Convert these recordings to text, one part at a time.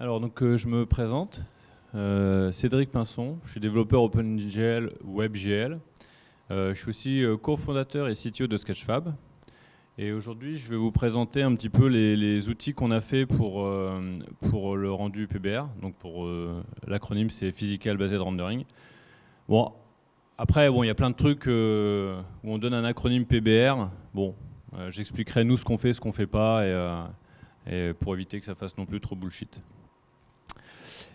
Alors donc je me présente, Cédric Pinson, je suis développeur OpenGL WebGL. Je suis aussi cofondateur et CTO de Sketchfab. Et aujourd'hui je vais vous présenter un petit peu les outils qu'on a fait pour le rendu PBR. Donc pour l'acronyme c'est Physical Based Rendering. Bon, après il y a plein de trucs où on donne un acronyme PBR. Bon, j'expliquerai nous ce qu'on fait pas et pour éviter que ça fasse non plus trop bullshit.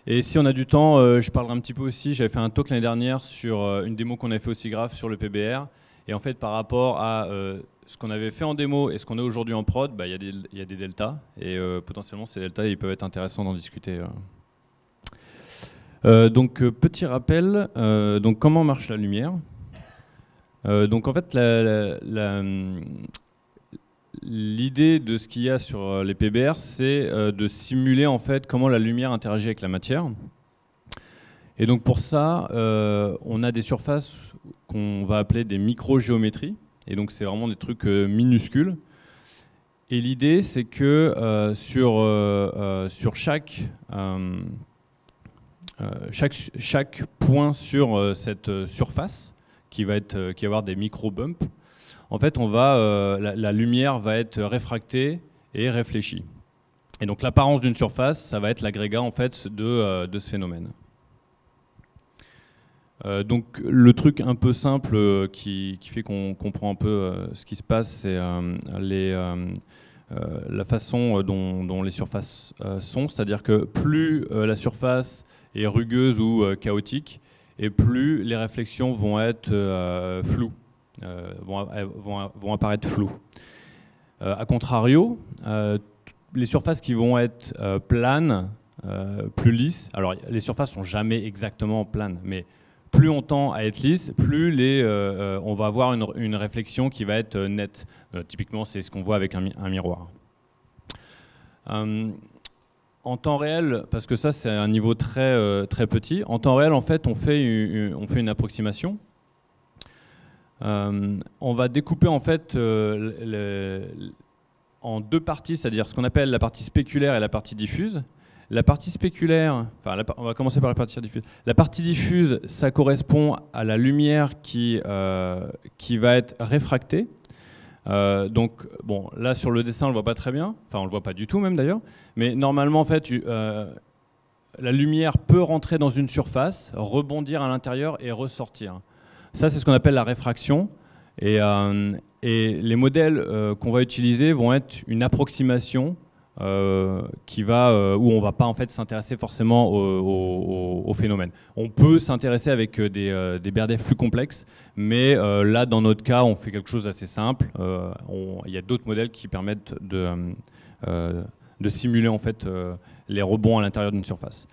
Et si on a du temps, je parlerai un petit peu aussi, j'avais fait un talk l'année dernière sur une démo qu'on a fait aussi grave sur le PBR. Et en fait, par rapport à ce qu'on avait fait en démo et ce qu'on a aujourd'hui en prod, il y a des deltas. Et potentiellement, ces deltas, ils peuvent être intéressants d'en discuter. Donc, petit rappel, donc comment marche la lumière. Donc en fait, l'idée de ce qu'il y a sur les PBR, c'est de simuler en fait comment la lumière interagit avec la matière. Et donc pour ça, on a des surfaces qu'on va appeler des micro-géométries. Et donc c'est vraiment des trucs minuscules. Et l'idée, c'est que sur chaque point sur cette surface, qui va avoir des micro-bumps, en fait, la lumière va être réfractée et réfléchie. Et donc l'apparence d'une surface, ça va être l'agrégat en fait de ce phénomène. Donc le truc un peu simple qui fait qu'on comprend un peu ce qui se passe, c'est la façon dont les surfaces sont. C'est-à-dire que plus la surface est rugueuse ou chaotique, et plus les réflexions vont être floues. Vont apparaître floues. A contrario, les surfaces qui vont être planes, plus lisses, alors les surfaces sont jamais exactement planes, mais plus on tend à être lisse, plus on va avoir une réflexion qui va être nette. Typiquement, c'est ce qu'on voit avec un miroir. En temps réel, parce que ça c'est un niveau très petit, en temps réel en fait on fait une approximation. On va découper en fait en deux parties, c'est-à-dire ce qu'on appelle la partie spéculaire et la partie diffuse. La partie spéculaire, on va commencer par la partie diffuse. La partie diffuse, ça correspond à la lumière qui va être réfractée. Donc, bon, là sur le dessin, on le voit pas très bien, enfin on le voit pas du tout même d'ailleurs, mais normalement en fait, la lumière peut rentrer dans une surface, rebondir à l'intérieur et ressortir. Ça, c'est ce qu'on appelle la réfraction. Et les modèles qu'on va utiliser vont être une approximation où on ne va pas en fait, s'intéresser forcément au phénomène. On peut s'intéresser avec des BRDF plus complexes, mais là, dans notre cas, on fait quelque chose d'assez simple. Il y a d'autres modèles qui permettent de simuler en fait, les rebonds à l'intérieur d'une surface.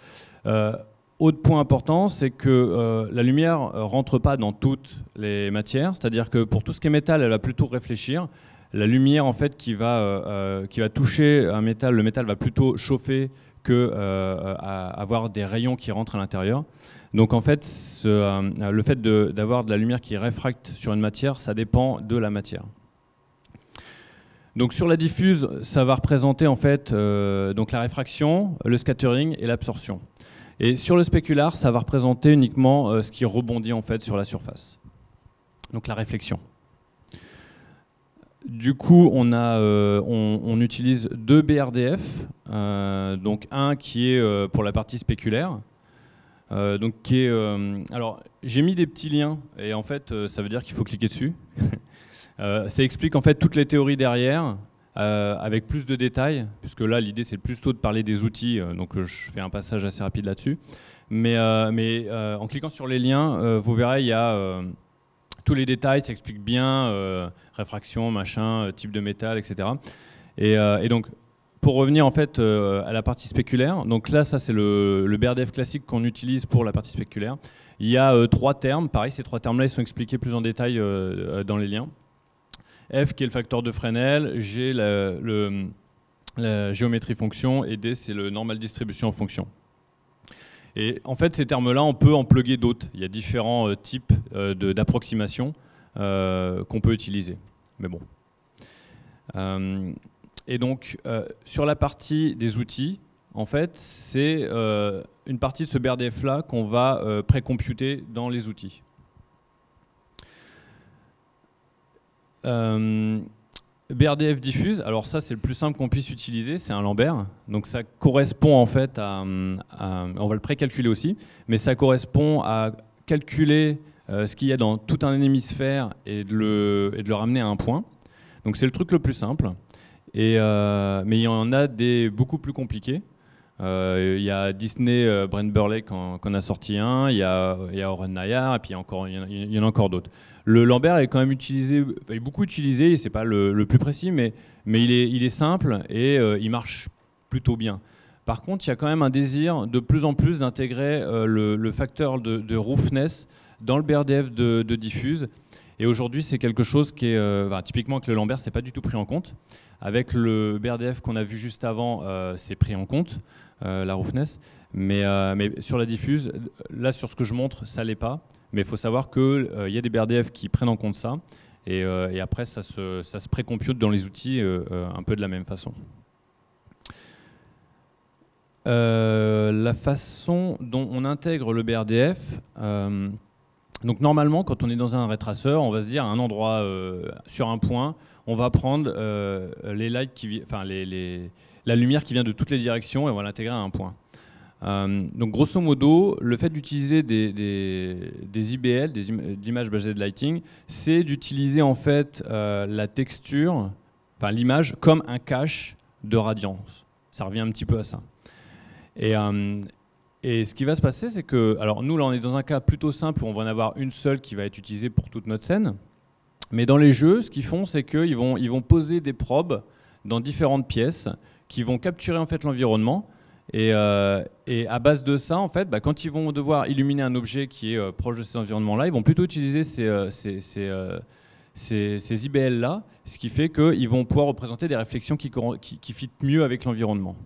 Autre point important, c'est que la lumière ne rentre pas dans toutes les matières, c'est-à-dire que pour tout ce qui est métal, elle va plutôt réfléchir. La lumière en fait, qui va toucher un métal, le métal va plutôt chauffer que avoir des rayons qui rentrent à l'intérieur. Donc en fait, le fait d'avoir de la lumière qui réfracte sur une matière, ça dépend de la matière. Donc sur la diffuse, ça va représenter en fait donc la réfraction, le scattering et l'absorption. Et sur le spécular, ça va représenter uniquement ce qui rebondit en fait sur la surface. Donc la réflexion. Du coup, on utilise deux BRDF, donc un qui est pour la partie spéculaire, donc qui est. Alors, j'ai mis des petits liens et en fait, ça veut dire qu'il faut cliquer dessus. Ça explique en fait toutes les théories derrière. Avec plus de détails, puisque là l'idée c'est plutôt de parler des outils, donc je fais un passage assez rapide là-dessus. Mais en cliquant sur les liens, vous verrez, il y a tous les détails, ça explique bien réfraction, machin, type de métal, etc. Et donc, pour revenir en fait à la partie spéculaire, donc là ça c'est le BRDF classique qu'on utilise pour la partie spéculaire. Il y a trois termes, pareil, ces trois termes-là ils sont expliqués plus en détail dans les liens. F qui est le facteur de Fresnel, G la géométrie fonction et D c'est le normal distribution en fonction. Et en fait ces termes-là on peut en plugger d'autres. Il y a différents types d'approximation qu'on peut utiliser. Mais bon. Et donc sur la partie des outils, en fait, c'est une partie de ce BRDF-là qu'on va pré-computer dans les outils. BRDF diffuse, alors ça c'est le plus simple qu'on puisse utiliser, c'est un Lambert. Donc ça correspond en fait on va le pré-calculer aussi, mais ça correspond à calculer ce qu'il y a dans tout un hémisphère et de le ramener à un point. Donc c'est le truc le plus simple. Mais il y en a des beaucoup plus compliqués. Il y a Disney Brent Burley qui en a sorti un, il y a Oren Nayar, et puis il y en a encore d'autres. Le Lambert est quand même utilisé, il est beaucoup utilisé, c'est pas le plus précis, mais il est simple et il marche plutôt bien. Par contre, il y a quand même un désir de plus en plus d'intégrer le facteur de roughness dans le BRDF de diffuse. Et aujourd'hui, c'est quelque chose qui est typiquement que le Lambert, c'est pas du tout pris en compte. Avec le BRDF qu'on a vu juste avant, c'est pris en compte, la roughness. Mais sur la diffuse, là, sur ce que je montre, ça l'est pas. Mais il faut savoir qu'il y a des BRDF qui prennent en compte ça. Et après, ça se pré-compute dans les outils un peu de la même façon. La façon dont on intègre le BRDF, donc normalement, quand on est dans un ray traceur, on va se dire à un endroit sur un point, on va prendre les lights la lumière qui vient de toutes les directions et on va l'intégrer à un point. Donc grosso modo, le fait d'utiliser des IBL, d'Image Based Lighting, c'est d'utiliser en fait la texture, enfin l'image, comme un cache de radiance. Ça revient un petit peu à ça. Et ce qui va se passer, c'est que, alors nous là on est dans un cas plutôt simple où on va en avoir une seule qui va être utilisée pour toute notre scène. Mais dans les jeux, ce qu'ils font, c'est qu'ils vont poser des probes dans différentes pièces qui vont capturer en fait l'environnement. Et à base de ça, en fait, quand ils vont devoir illuminer un objet qui est proche de ces environnements-là, ils vont plutôt utiliser ces IBL-là, ce qui fait qu'ils vont pouvoir représenter des réflexions qui fit mieux avec l'environnement.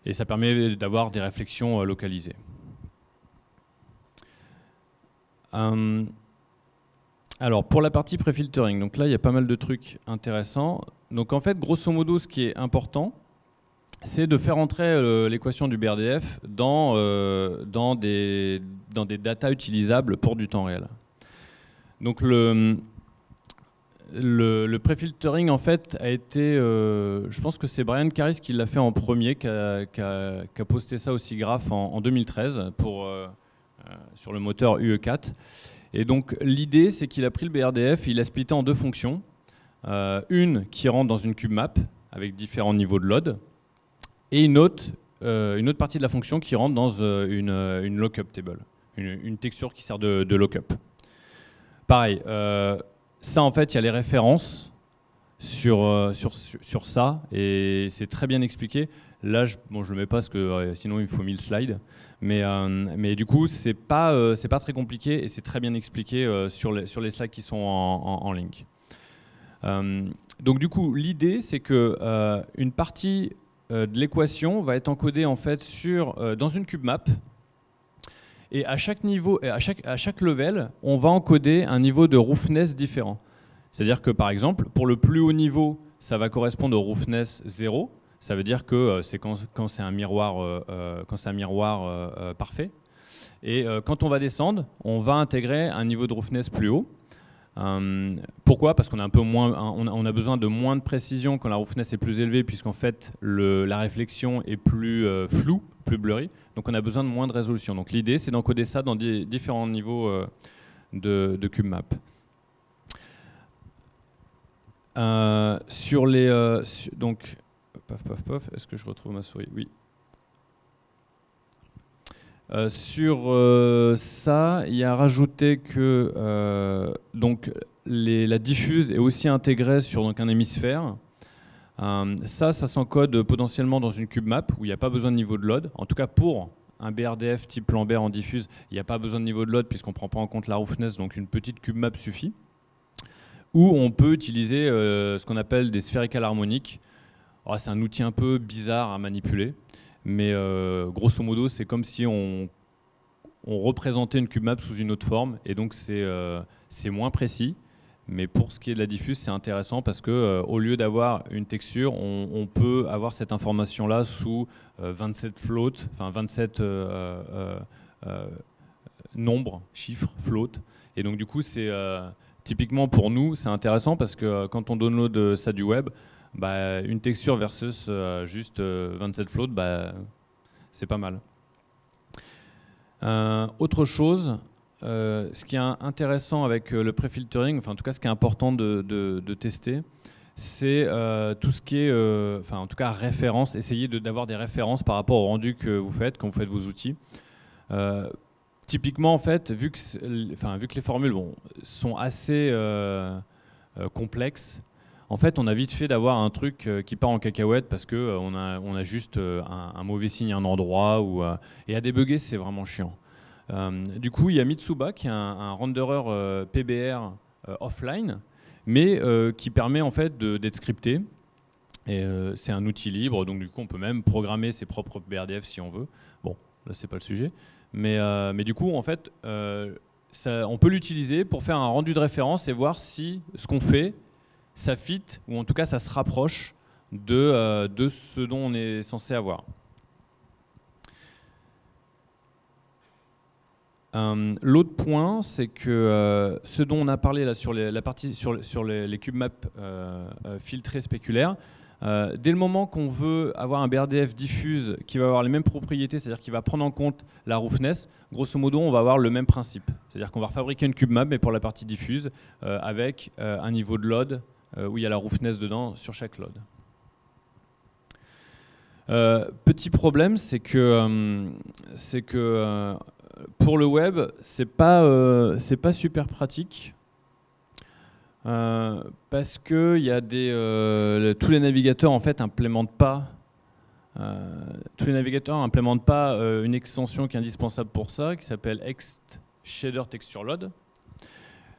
Et ça permet d'avoir des réflexions localisées. Alors, pour la partie pré-filtering, donc là, il y a pas mal de trucs intéressants. Donc en fait, grosso modo, ce qui est important, c'est de faire entrer l'équation du BRDF dans des datas utilisables pour du temps réel. Donc le pré-filtering en fait a été, je pense que c'est Brian Caris qui l'a fait en premier, qui a posté ça au SIGGRAPH en 2013 sur le moteur UE4. Et donc l'idée, c'est qu'il a pris le BRDF, il l'a splitté en deux fonctions. Une qui rentre dans une cube map avec différents niveaux de load, et une autre partie de la fonction qui rentre dans une lookup table, une texture qui sert de lookup. Pareil, ça en fait, il y a les références sur ça, et c'est très bien expliqué. Là, je le mets pas parce que sinon il faut 1000 slides. Mais du coup, c'est pas très compliqué et c'est très bien expliqué sur les slides qui sont en link. Donc du coup, l'idée, c'est que une partie de l'équation va être encodée en fait dans une cube map. Et à chaque niveau, à chaque level, on va encoder un niveau de roughness différent. C'est-à-dire que par exemple, pour le plus haut niveau, ça va correspondre au roughness 0. Ça veut dire que c'est quand c'est un miroir, parfait. Et quand on va descendre, on va intégrer un niveau de roughness plus haut. Pourquoi ? Parce qu'on a on a besoin de moins de précision quand la roughness est plus élevée, puisqu'en fait la réflexion est plus floue, plus blurry. Donc on a besoin de moins de résolution. Donc l'idée, c'est d'encoder ça dans différents niveaux de cube map. Donc paf, est-ce que je retrouve ma souris ? Oui. Sur ça, il y a rajouté que donc la diffuse est aussi intégrée sur un hémisphère. Ça s'encode potentiellement dans une cube map où il n'y a pas besoin de niveau de load. En tout cas, pour un BRDF type Lambert en diffuse, il n'y a pas besoin de niveau de load puisqu'on ne prend pas en compte la roughness, donc une petite cube map suffit. Ou on peut utiliser ce qu'on appelle des sphérical harmoniques. C'est un outil un peu bizarre à manipuler. Mais grosso modo, c'est comme si on représentait une cube map sous une autre forme. Et donc, c'est moins précis, Mais pour ce qui est de la diffuse, c'est intéressant parce que au lieu d'avoir une texture, on peut avoir cette information-là sous 27 floats, enfin 27 nombres, chiffres, floats. Et donc du coup, c'est typiquement pour nous, c'est intéressant parce que quand on download ça du web, bah, une texture versus juste 27 floats, bah, c'est pas mal. Autre chose, ce qui est intéressant avec le pré-filtering, enfin en tout cas ce qui est important de tester, c'est tout ce qui est, enfin en tout cas référence, essayer d'avoir des références par rapport au rendu que vous faites quand vous faites vos outils. Typiquement en fait, vu que les formules sont assez complexes, en fait on a vite fait d'avoir un truc qui part en cacahuète parce que on a juste un mauvais signe à un endroit et à débugger c'est vraiment chiant. Du coup, il y a Mitsuba qui est un renderer PBR offline, mais qui permet en fait d'être scripté. Et c'est un outil libre, donc du coup, on peut même programmer ses propres BRDF si on veut. Bon, là, c'est pas le sujet. Mais du coup, en fait, on peut l'utiliser pour faire un rendu de référence et voir si ce qu'on fait, ça fit, ou en tout cas, ça se rapproche de ce dont on est censé avoir. L'autre point, c'est que ce dont on a parlé là sur la partie sur les cube maps filtrés spéculaires, dès le moment qu'on veut avoir un BRDF diffuse qui va avoir les mêmes propriétés, c'est-à-dire qui va prendre en compte la roughness, grosso modo, on va avoir le même principe. C'est-à-dire qu'on va fabriquer une cube map, mais pour la partie diffuse, avec un niveau de load où il y a la roughness dedans sur chaque load. Petit problème, c'est que pour le web, c'est pas super pratique parce que y a tous les navigateurs en fait implémentent pas une extension qui est indispensable pour ça, qui s'appelle Ext Shader Texture Load.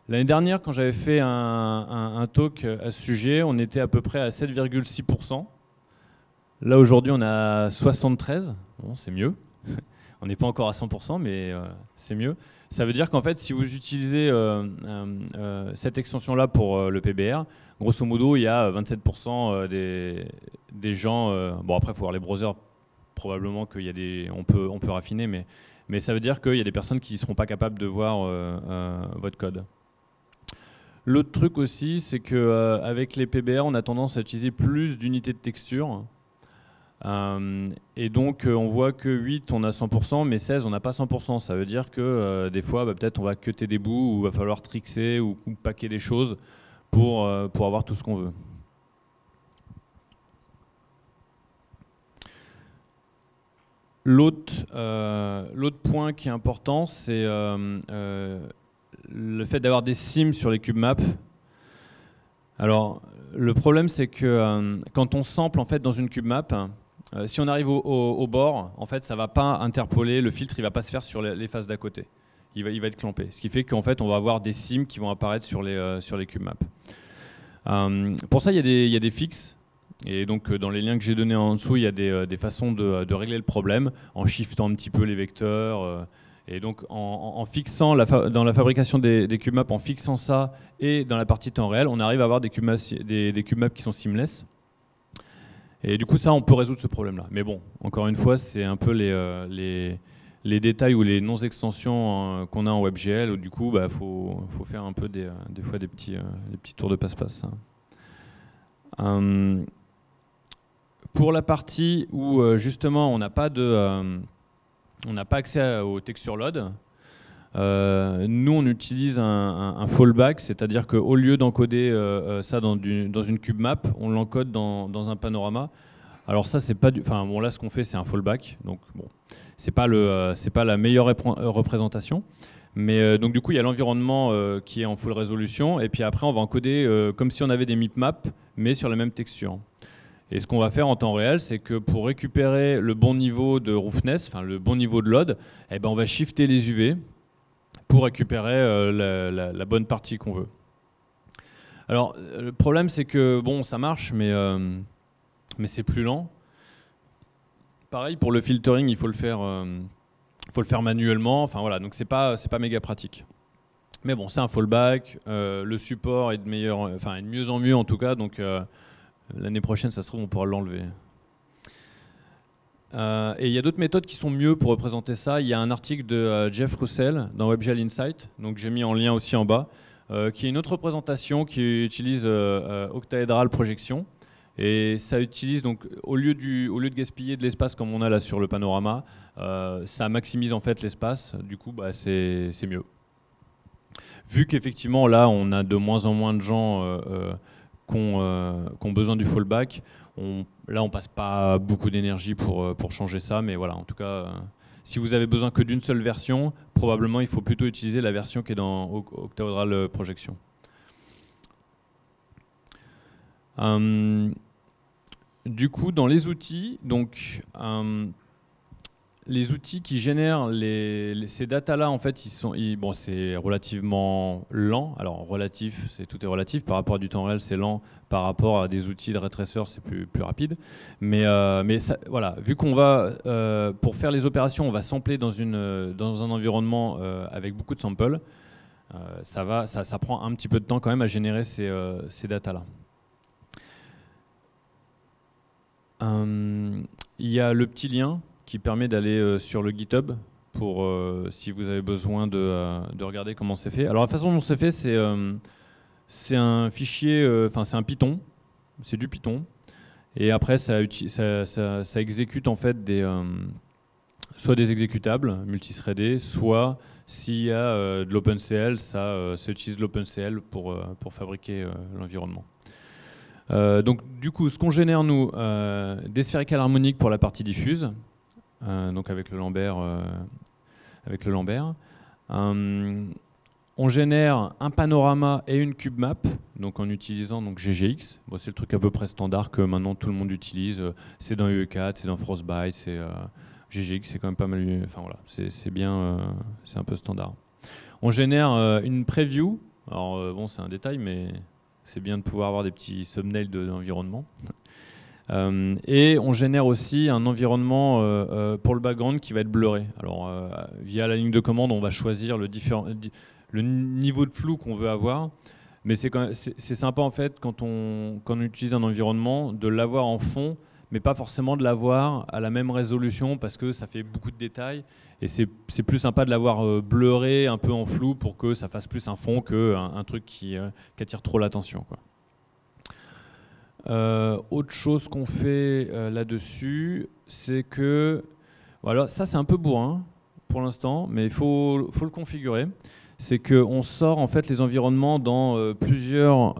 L'année dernière, quand j'avais fait un talk à ce sujet, on était à peu près à 7,6%. Là aujourd'hui, on est à 73%. Bon, c'est mieux. On n'est pas encore à 100%, mais c'est mieux. Ça veut dire qu'en fait, si vous utilisez cette extension-là pour le PBR, grosso modo, il y a 27% des gens... bon, après, il faut voir les browsers. Probablement on peut raffiner, mais ça veut dire qu'il y a des personnes qui ne seront pas capables de voir votre code. L'autre truc aussi, c'est qu'avec les PBR, on a tendance à utiliser plus d'unités de texture. Et donc on voit que 8 on a 100% mais 16 on n'a pas 100%. Ça veut dire que des fois peut-être on va cutter des bouts ou va falloir trixer ou packer des choses pour avoir tout ce qu'on veut. L'autre point qui est important, c'est le fait d'avoir des sims sur les cube maps. Alors le problème c'est que quand on sample en fait dans une cube map, si on arrive au bord, en fait, ça ne va pas interpoler, le filtre il ne va pas se faire sur les faces d'à côté. Il va être clampé. Ce qui fait qu'en fait, on va avoir des sims qui vont apparaître sur les cube maps. Pour ça, il y a des fixes. Et donc, dans les liens que j'ai donnés en dessous, il y a des façons de régler le problème en shiftant un petit peu les vecteurs. Et donc, en fixant, dans la fabrication des cube maps, en fixant ça et dans la partie temps réel, on arrive à avoir des cube maps qui sont seamless. Et du coup, ça, on peut résoudre ce problème-là. Mais bon, encore une fois, c'est un peu les détails ou les non-extensions qu'on a en WebGL, où du coup, faut faire un peu des fois des petits tours de passe-passe. Pour la partie où justement on n'a pas accès au texture load, nous on utilise un fallback, c'est-à-dire qu'au lieu d'encoder ça dans une cube map, on l'encode dans un panorama. Alors ça c'est pas bon là ce qu'on fait c'est un fallback, donc bon c'est pas la meilleure représentation, mais donc du coup il y a l'environnement qui est en full résolution et puis après on va encoder comme si on avait des mipmaps mais sur la même texture. Et ce qu'on va faire en temps réel, c'est que pour récupérer le bon niveau de roughness, enfin le bon niveau de load, eh ben on va shifter les UV pour récupérer la bonne partie qu'on veut. Alors le problème c'est que bon ça marche mais c'est plus lent. Pareil pour le filtering, il faut le faire manuellement. Enfin voilà, donc c'est pas méga pratique. Mais bon, c'est un fallback. Le support est de mieux en mieux en tout cas. Donc l'année prochaine, ça se trouve, on pourra l'enlever. Et il y a d'autres méthodes qui sont mieux pour représenter ça. Il y a un article de Jeff Russell dans WebGL Insight, donc j'ai mis en lien aussi en bas, qui est une autre représentation qui utilise octaédral projection. Et ça utilise donc au lieu de gaspiller de l'espace comme on a là sur le panorama, ça maximise en fait l'espace. Du coup, bah, c'est mieux. Vu qu'effectivement là, on a de moins en moins de gens qui ont besoin du fallback. Là, on passe pas beaucoup d'énergie pour changer ça, mais voilà, en tout cas, si vous avez besoin que d'une seule version, probablement il faut plutôt utiliser la version qui est dans Octaedral Projection. Du coup, dans les outils, donc les outils qui génèrent ces datas-là, en fait, bon, c'est relativement lent. Alors, tout est relatif. Par rapport à du temps réel, c'est lent. Par rapport à des outils de ray traceur, c'est plus rapide. Mais ça, voilà, vu qu'on va, pour faire les opérations, on va sampler dans un environnement avec beaucoup de samples, ça prend un petit peu de temps quand même à générer ces datas-là. Il y a le petit lien qui permet d'aller sur le GitHub pour si vous avez besoin de regarder comment c'est fait. Alors la façon dont c'est fait, c'est un fichier, c'est un Python, c'est du Python, et après ça exécute en fait soit des exécutables multithreadés, soit s'il y a de l'OpenCL, ça utilise l'OpenCL pour fabriquer l'environnement. Donc du coup, ce qu'on génère nous, des sphéricales harmoniques pour la partie diffuse, donc avec le Lambert. On génère un panorama et une cube map, donc en utilisant donc GGX. Bon, c'est le truc à peu près standard que maintenant tout le monde utilise. C'est dans UE4, c'est dans Frostbite, c'est GGX, c'est quand même pas mal. Enfin voilà, c'est bien, c'est un peu standard. On génère une preview. Alors bon, c'est un détail, mais c'est bien de pouvoir avoir des petits thumbnails d'environnement. Et on génère aussi un environnement pour le background qui va être blurré. Alors via la ligne de commande, on va choisir le niveau de flou qu'on veut avoir. Mais c'est sympa en fait quand on utilise un environnement de l'avoir en fond, mais pas forcément de l'avoir à la même résolution parce que ça fait beaucoup de détails. Et c'est plus sympa de l'avoir blurré un peu en flou pour que ça fasse plus un fond qu'un truc qui attire trop l'attention, quoi. Autre chose qu'on fait là-dessus, c'est que voilà, ça c'est un peu bourrin pour l'instant, mais il faut le configurer. C'est qu'on sort en fait les environnements dans plusieurs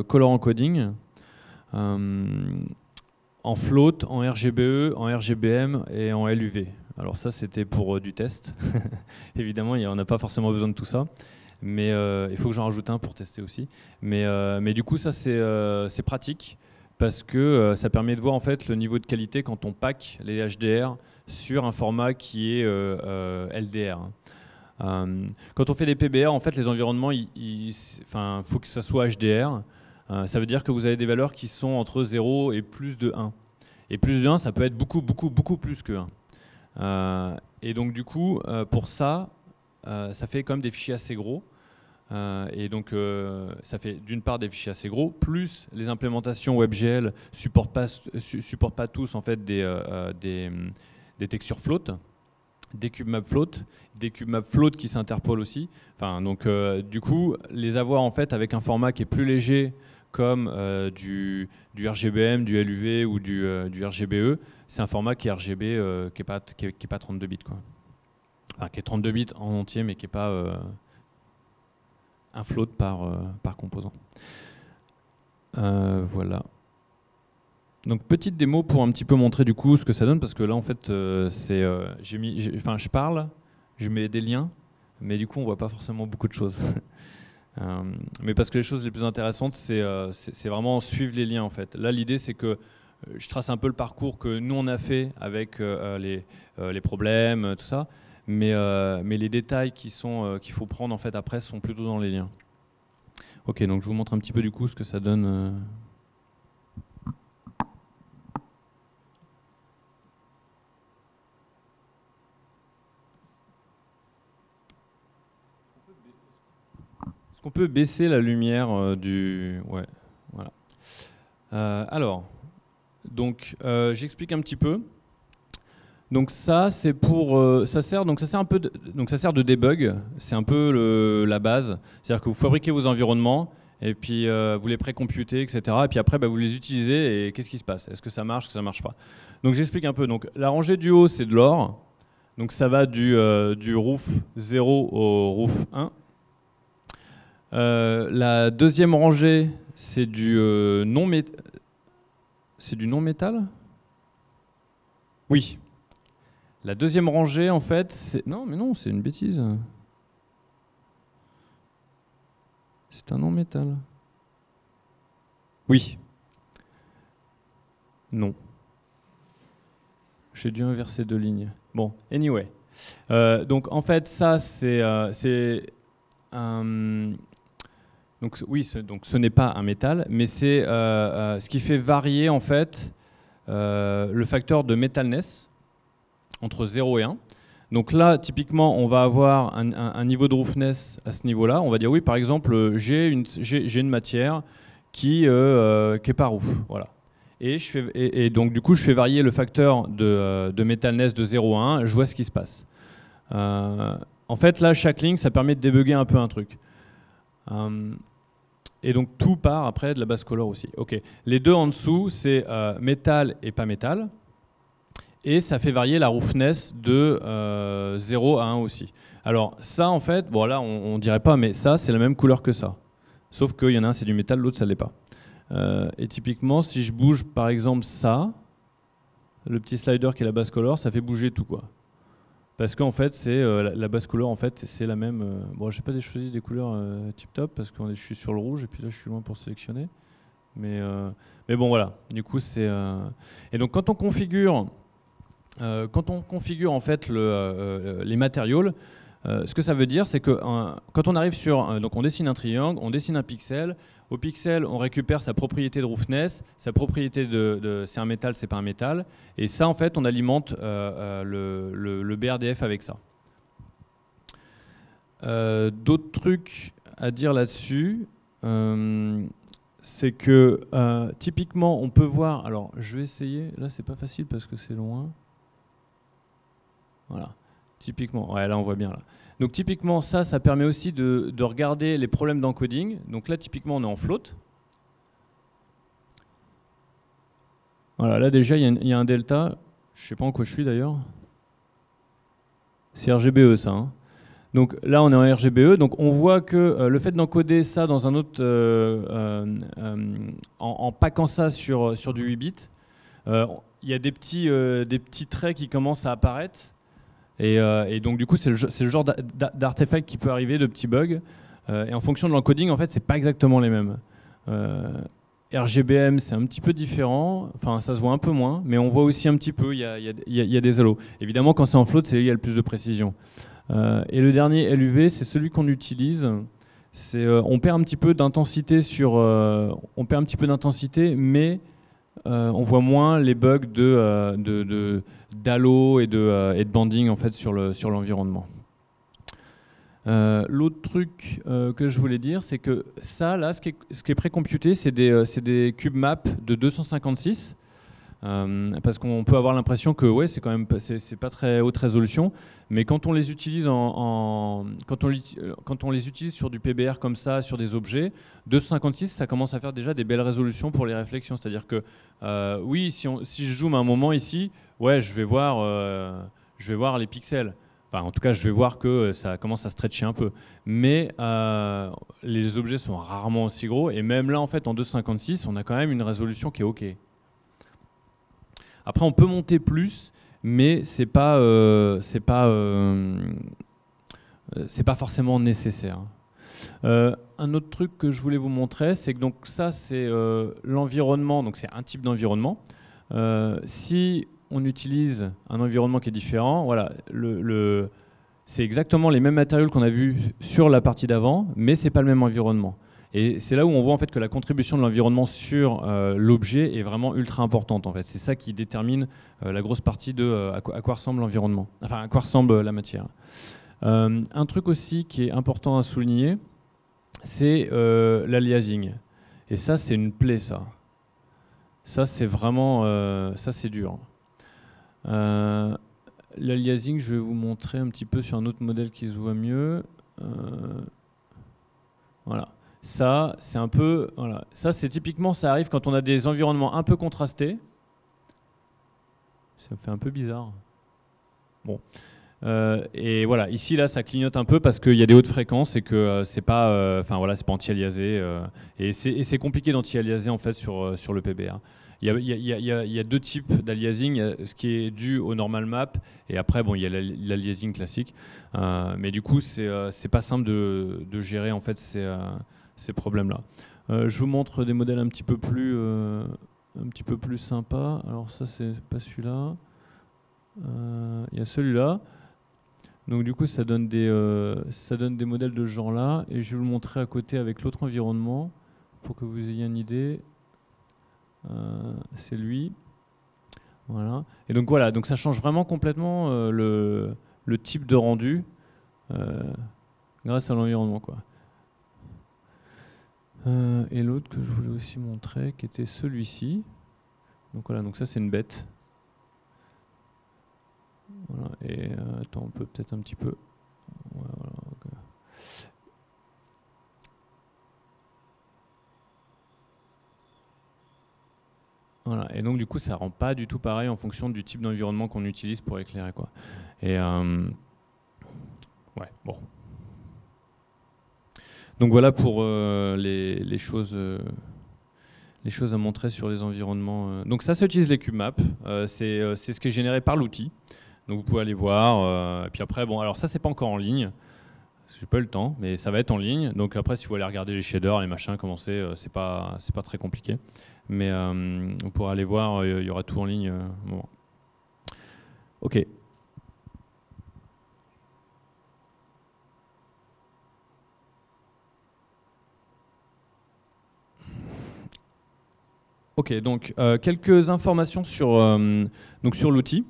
color encoding, en float, en RGBE, en RGBM et en LUV. Alors ça c'était pour du test. Évidemment, on n'a pas forcément besoin de tout ça. Mais il faut que j'en rajoute un pour tester aussi. Mais du coup, ça c'est pratique parce que ça permet de voir en fait le niveau de qualité quand on pack les HDR sur un format qui est LDR. Quand on fait des PBR, en fait, les environnements, faut que ça soit HDR. Ça veut dire que vous avez des valeurs qui sont entre 0 et plus de 1. Et plus de 1, ça peut être beaucoup, beaucoup, beaucoup plus que 1. Et donc du coup, pour ça, ça fait quand même des fichiers assez gros. Et donc ça fait d'une part des fichiers assez gros, plus les implémentations WebGL supportent pas tous en fait des textures float, des cube map float qui s'interpolent aussi. Enfin, donc du coup, les avoir en fait avec un format qui est plus léger comme du RGBM, du LUV ou du RGBE, c'est un format qui est RGB qui est pas 32 bits, quoi. Enfin, qui est 32 bits en entier, mais qui est pas un float par composant. Voilà. Donc petite démo pour un petit peu montrer du coup ce que ça donne, parce que là en fait je parle, je mets des liens, mais du coup on voit pas forcément beaucoup de choses. Mais parce que les choses les plus intéressantes c'est vraiment suivre les liens en fait. Là l'idée c'est que je trace un peu le parcours que nous on a fait avec les problèmes, tout ça. Mais les détails qu'il faut prendre en fait après sont plutôt dans les liens. Ok, donc je vous montre un petit peu du coup ce que ça donne. qu'on peut baisser la lumière du... Ouais, voilà. Alors, donc j'explique un petit peu. Donc ça, c'est pour, ça sert un peu, donc ça sert de debug. C'est un peu la base. C'est-à-dire que vous fabriquez vos environnements et puis vous les précomputez, etc. Et puis après, bah, vous les utilisez et qu'est-ce qui se passe? Est-ce que ça marche, est-ce que ça marche pas? Donc j'explique un peu. Donc la rangée du haut, c'est de l'or. Donc ça va du roof 0 au roof 1. La deuxième rangée, c'est du non-métal. C'est du non-métal? Oui. La deuxième rangée, en fait, c'est... Non, mais non, c'est une bêtise. C'est un non-métal. Oui. Non. J'ai dû inverser 2 lignes. Bon, anyway. Donc, en fait, ça, c'est donc, oui, donc, ce n'est pas un métal, mais c'est ce qui fait varier, en fait, le facteur de metalness entre 0 et 1. Donc là, typiquement, on va avoir un niveau de roughness à ce niveau-là. On va dire, oui, par exemple, j'ai une matière qui est pas rough. Voilà. Et donc, du coup, je fais varier le facteur de metalness de 0 à 1. Je vois ce qui se passe. En fait, là, chaque ligne, ça permet de débugger un peu un truc. Et donc, tout part après de la base color aussi. OK. Les deux en dessous, c'est métal et pas métal. Et ça fait varier la roughness de 0 à 1 aussi. Alors ça, en fait, bon là, on dirait pas, mais ça, c'est la même couleur que ça. Sauf qu'il y en a un, c'est du métal, l'autre, ça l'est pas. Et typiquement, si je bouge, par exemple, ça, le petit slider qui est la base color, ça fait bouger tout, quoi. Parce qu'en fait, c'est la base couleur, en fait, c'est la même. Bon, je n'ai pas choisi des couleurs tip-top, parce que je suis sur le rouge, et puis là, je suis loin pour sélectionner. Mais bon, voilà. Du coup, c'est... Et donc, quand on configure en fait les matériaux, ce que ça veut dire, c'est que quand on arrive sur, donc on dessine un triangle, on dessine un pixel. Au pixel, on récupère sa propriété de roughness, sa propriété de c'est un métal, c'est pas un métal, et ça, en fait, on alimente le BRDF avec ça. D'autres trucs à dire là-dessus, c'est que typiquement, on peut voir. Alors, je vais essayer. Là, c'est pas facile parce que c'est loin. Voilà, typiquement, ouais, là on voit bien là. Donc typiquement ça permet aussi de regarder les problèmes d'encoding. Donc là typiquement on est en float. Voilà, là déjà il y a un delta, je sais pas en quoi je suis d'ailleurs. C'est RGBE ça. Hein. Donc là on est en RGBE, donc on voit que le fait d'encoder ça dans un autre, en packant ça sur du 8 bits, il y a des petits traits qui commencent à apparaître. Et donc du coup c'est le genre d'artefact qui peut arriver, de petits bugs. Et en fonction de l'encoding, en fait, c'est pas exactement les mêmes. RGBM, c'est un petit peu différent. Enfin, ça se voit un peu moins, mais on voit aussi un petit peu. Il y a des halos. Évidemment, quand c'est en float, c'est là où il y a le plus de précision. Et le dernier LUV, c'est celui qu'on utilise. On perd un petit peu d'intensité mais on voit moins les bugs d'halo et de banding en fait sur l'environnement. L'autre truc que je voulais dire, c'est que ça, là, ce qui est précomputé, c'est des cube maps de 256. Parce qu'on peut avoir l'impression que ouais, c'est quand même c'est pas très haute résolution, mais quand on les utilise quand on les utilise sur du PBR comme ça, sur des objets, 256, ça commence à faire déjà des belles résolutions pour les réflexions. C'est-à-dire que oui, si je zoome à un moment ici, ouais, je vais voir les pixels. Enfin, en tout cas, je vais voir que ça commence à stretcher un peu. Mais les objets sont rarement aussi gros, et même là, en fait, en 256, on a quand même une résolution qui est OK. Après, on peut monter plus, mais c'est pas forcément nécessaire. Un autre truc que je voulais vous montrer, c'est que donc ça, c'est l'environnement. Donc c'est un type d'environnement. Si on utilise un environnement qui est différent, voilà, c'est exactement les mêmes matériaux qu'on a vus sur la partie d'avant, mais c'est pas le même environnement. Et c'est là où on voit en fait que la contribution de l'environnement sur l'objet est vraiment ultra importante. En fait, c'est ça qui détermine la grosse partie de à quoi ressemble l'environnement, enfin à quoi ressemble la matière. Un truc aussi qui est important à souligner, c'est l'aliasing. Et ça, c'est une plaie, ça. Ça, c'est vraiment... ça, c'est dur. L'aliasing, je vais vous montrer un petit peu sur un autre modèle qui se voit mieux. Voilà. Ça, c'est un peu... Voilà. Ça, c'est typiquement, ça arrive quand on a des environnements un peu contrastés. Ça me fait un peu bizarre. Bon. Et voilà, ici, là, ça clignote un peu parce qu'il y a des hautes fréquences et que c'est pas, enfin voilà, c'est pas anti-aliasé. Et c'est compliqué d'anti-aliaser en fait sur le PBR. Il y a deux types d'aliasing, ce qui est dû au normal map et après, bon, il y a l'aliasing classique. Mais du coup, c'est pas simple de gérer en fait ces problèmes-là. Je vous montre des modèles un petit peu plus sympas. Alors ça, c'est pas celui-là. Il y a celui-là. Donc du coup, ça donne des modèles de ce genre-là. Et je vais vous le montrer à côté avec l'autre environnement pour que vous ayez une idée. C'est lui. Voilà. Et donc voilà, donc ça change vraiment complètement le type de rendu grâce à l'environnement, quoi. Et l'autre que je voulais aussi montrer, qui était celui-ci. Donc voilà, donc ça c'est une bête. Voilà, et attends, on peut peut-être un petit peu. Voilà, okay. Voilà, et donc du coup, ça rend pas du tout pareil en fonction du type d'environnement qu'on utilise pour éclairer, quoi. Et ouais, bon. Donc voilà pour les choses à montrer sur les environnements. Donc ça utilise les cubemaps. C'est ce qui est généré par l'outil. Donc vous pouvez aller voir. Et puis après, bon, alors ça c'est pas encore en ligne. J'ai pas eu le temps, mais ça va être en ligne. Donc après, si vous voulez regarder les shaders, les machins, comment c'est pas très compliqué. Mais vous pourrez aller voir. Il y aura tout en ligne. Bon. Ok. Ok, donc quelques informations sur l'outil.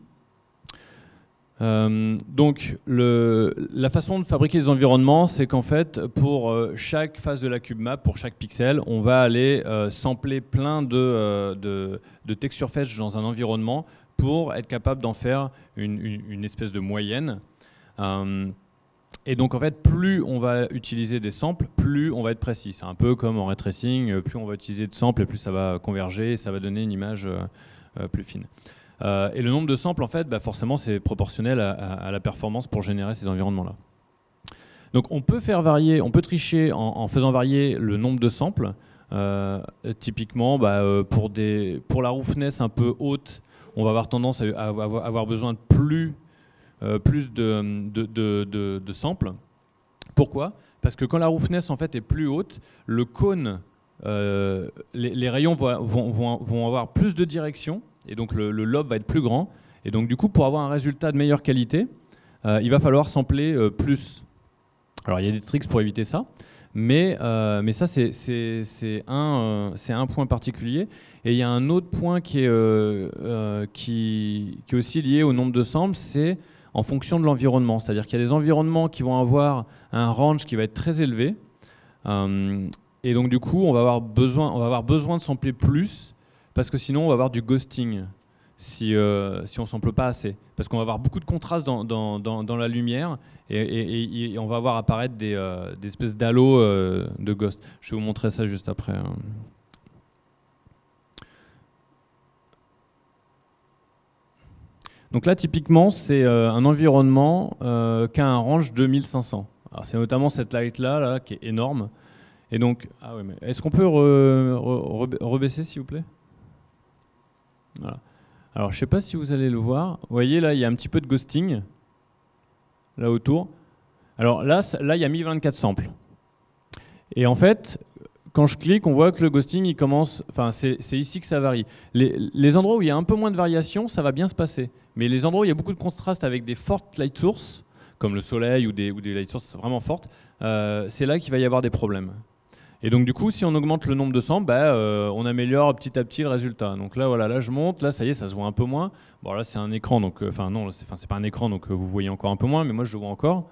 Donc la façon de fabriquer les environnements, c'est qu'en fait, pour chaque face de la cubemap, pour chaque pixel, on va aller sampler plein de texture fetch dans un environnement pour être capable d'en faire une espèce de moyenne. Et donc en fait, plus on va utiliser des samples, plus on va être précis. C'est un peu comme en ray tracing, plus on va utiliser de samples et plus ça va converger et ça va donner une image plus fine. Et le nombre de samples, en fait, bah forcément, c'est proportionnel à la performance pour générer ces environnements-là. Donc on peut faire varier, on peut tricher en faisant varier le nombre de samples. Typiquement, pour la roughness un peu haute, on va avoir tendance à avoir besoin de plus de samples. Pourquoi? Parce que quand la roughness en fait est plus haute, le cône, les rayons vont avoir plus de direction et donc le lobe va être plus grand. Et donc du coup, pour avoir un résultat de meilleure qualité, il va falloir sampler plus. Alors il y a des tricks pour éviter ça, mais ça c'est un point particulier. Et il y a un autre point qui est aussi lié au nombre de samples, c'est en fonction de l'environnement. C'est-à-dire qu'il y a des environnements qui vont avoir un range qui va être très élevé. Et donc du coup, on va avoir besoin de sampler plus, parce que sinon on va avoir du ghosting si on sample pas assez. Parce qu'on va avoir beaucoup de contraste dans la lumière et on va voir apparaître des espèces d'halos de ghost. Je vais vous montrer ça juste après. Donc là, typiquement, c'est un environnement qui a un range de 1500. Alors c'est notamment cette light-là qui est énorme. Et donc, ah ouais, mais est-ce qu'on peut rebaisser, s'il vous plaît? Voilà. Alors, je ne sais pas si vous allez le voir. Vous voyez, là, il y a un petit peu de ghosting, là autour. Alors là, il y a 1024 samples. Et en fait, quand je clique, on voit que le ghosting, il commence... Enfin, c'est ici que ça varie. Les endroits où il y a un peu moins de variation, ça va bien se passer. Mais les endroits où il y a beaucoup de contraste avec des fortes light sources, comme le soleil ou des light sources vraiment fortes, c'est là qu'il va y avoir des problèmes. Et donc du coup, si on augmente le nombre de samples, on améliore petit à petit le résultat. Donc là, voilà, là je monte, là ça y est, ça se voit un peu moins. Bon là c'est un écran, donc enfin non, c'est pas un écran, donc vous voyez encore un peu moins, mais moi je le vois encore.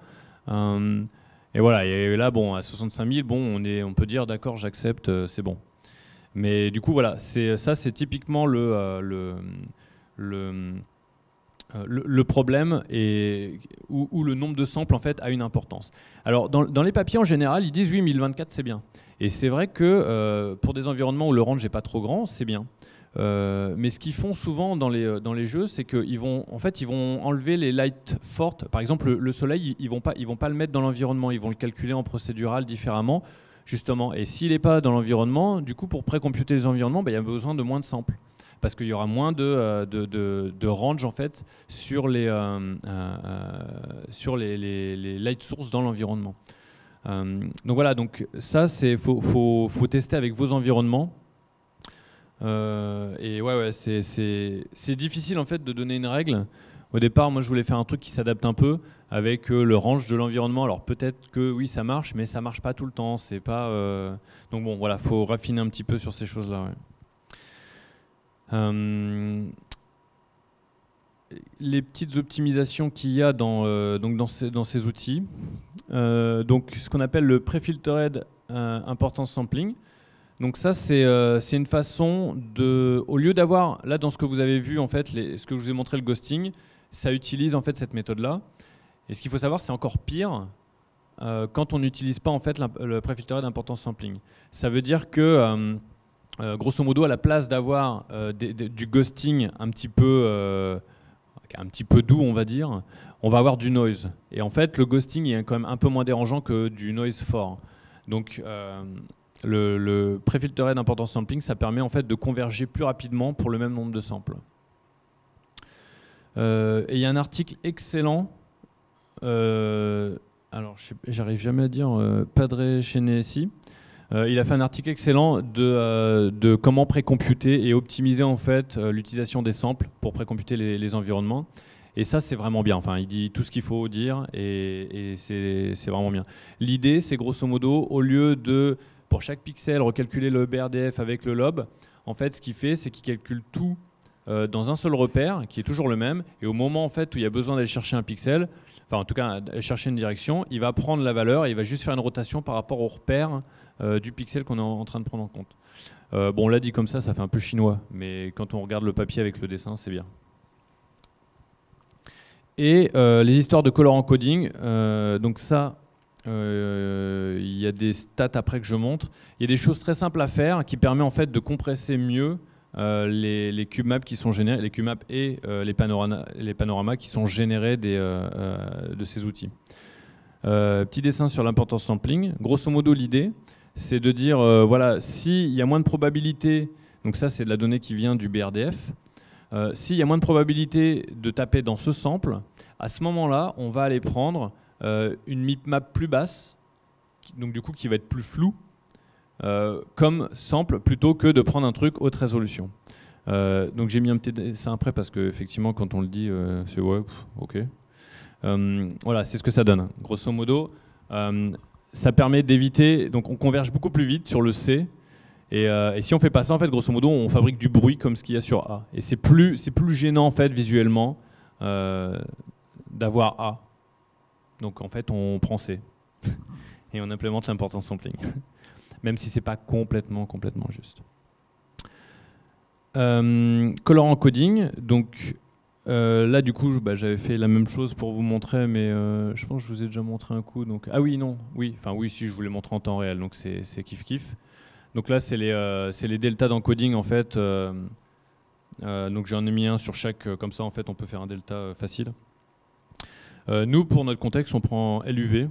Et voilà, et là, bon, à 65 000, bon, on peut dire d'accord, j'accepte, c'est bon. Mais du coup, voilà, ça, c'est typiquement le problème où le nombre de samples en fait a une importance. Alors dans les papiers en général, ils disent oui, 1024 c'est bien. Et c'est vrai que pour des environnements où le range n'est pas trop grand, c'est bien. Mais ce qu'ils font souvent dans les jeux, c'est qu'ils vont enlever les lights fortes. Par exemple, le soleil, ils vont pas le mettre dans l'environnement. Ils vont le calculer en procédural différemment, justement. Et s'il n'est pas dans l'environnement, du coup, pour pré-computer les environnements, il y a besoin de moins de samples. Parce qu'il y aura moins de range en fait sur les light sources dans l'environnement. Donc voilà, donc ça faut tester avec vos environnements. Et ouais, c'est difficile en fait de donner une règle. Au départ, moi je voulais faire un truc qui s'adapte un peu avec le range de l'environnement. Alors peut-être que oui ça marche, mais ça marche pas tout le temps. C'est pas donc bon voilà, faut raffiner un petit peu sur ces choses-là. Ouais. Les petites optimisations qu'il y a dans ces outils. Donc ce qu'on appelle le Prefiltered Importance Sampling. Donc ça, c'est une façon de, au lieu d'avoir, là dans ce que vous avez vu, en fait, ce que je vous ai montré, le ghosting, ça utilise en fait cette méthode-là. Et ce qu'il faut savoir, c'est encore pire quand on n'utilise pas en fait le Prefiltered Importance Sampling. Ça veut dire que, grosso modo, à la place d'avoir du ghosting un petit peu doux, on va dire, on va avoir du noise. Et en fait, le ghosting est quand même un peu moins dérangeant que du noise fort. Donc le Prefiltered Importance Sampling, ça permet en fait de converger plus rapidement pour le même nombre de samples. Et il y a un article excellent, alors j'arrive jamais à dire, Padre Chenesi. Il a fait un article excellent de comment précomputer et optimiser en fait l'utilisation des samples pour précomputer les environnements. Et ça, c'est vraiment bien. Enfin, il dit tout ce qu'il faut dire et c'est vraiment bien. L'idée, c'est grosso modo, au lieu de, pour chaque pixel, recalculer le BRDF avec le lobe, en fait, ce qu'il fait, c'est qu'il calcule tout dans un seul repère, qui est toujours le même. Et au moment en fait, où il y a besoin d'aller chercher un pixel, enfin en tout cas, aller chercher une direction, il va prendre la valeur et il va juste faire une rotation par rapport au repère du pixel qu'on est en train de prendre en compte. Bon, on l'a dit comme ça fait un peu chinois, mais quand on regarde le papier avec le dessin, c'est bien. Et les histoires de color encoding, donc ça, il y a des stats après que je montre. Il y a des choses très simples à faire qui permettent en fait de compresser mieux les cube maps qui sont générés, les cube maps et les panoramas qui sont générés de ces outils. Petit dessin sur l'importance sampling. Grosso modo, l'idée, c'est de dire, voilà, s'il y a moins de probabilité, donc ça c'est de la donnée qui vient du BRDF, s'il y a moins de probabilité de taper dans ce sample, à ce moment-là, on va aller prendre une mipmap plus basse, donc du coup qui va être plus floue, comme sample, plutôt que de prendre un truc haute résolution. Donc j'ai mis un petit dessin après parce qu'effectivement quand on le dit, c'est ouais, ok. Voilà, c'est ce que ça donne. Grosso modo, ça permet d'éviter, donc on converge beaucoup plus vite sur le C. Et si on fait pas ça, en fait, grosso modo, on fabrique du bruit comme ce qu'il y a sur A. Et c'est plus gênant en fait visuellement d'avoir A. Donc en fait, on prend C et on implémente l'importance sampling, même si c'est pas complètement juste. Color encoding, donc là du coup, j'avais fait la même chose pour vous montrer, mais je pense que je vous ai déjà montré un coup. Donc ah oui, non, oui, enfin oui, si je vous l'ai montré en temps réel, donc c'est kiff. Donc là, c'est les deltas d'encoding en fait. Donc j'en ai mis un sur chaque, comme ça en fait on peut faire un delta facile. Nous, pour notre contexte, on prend LUV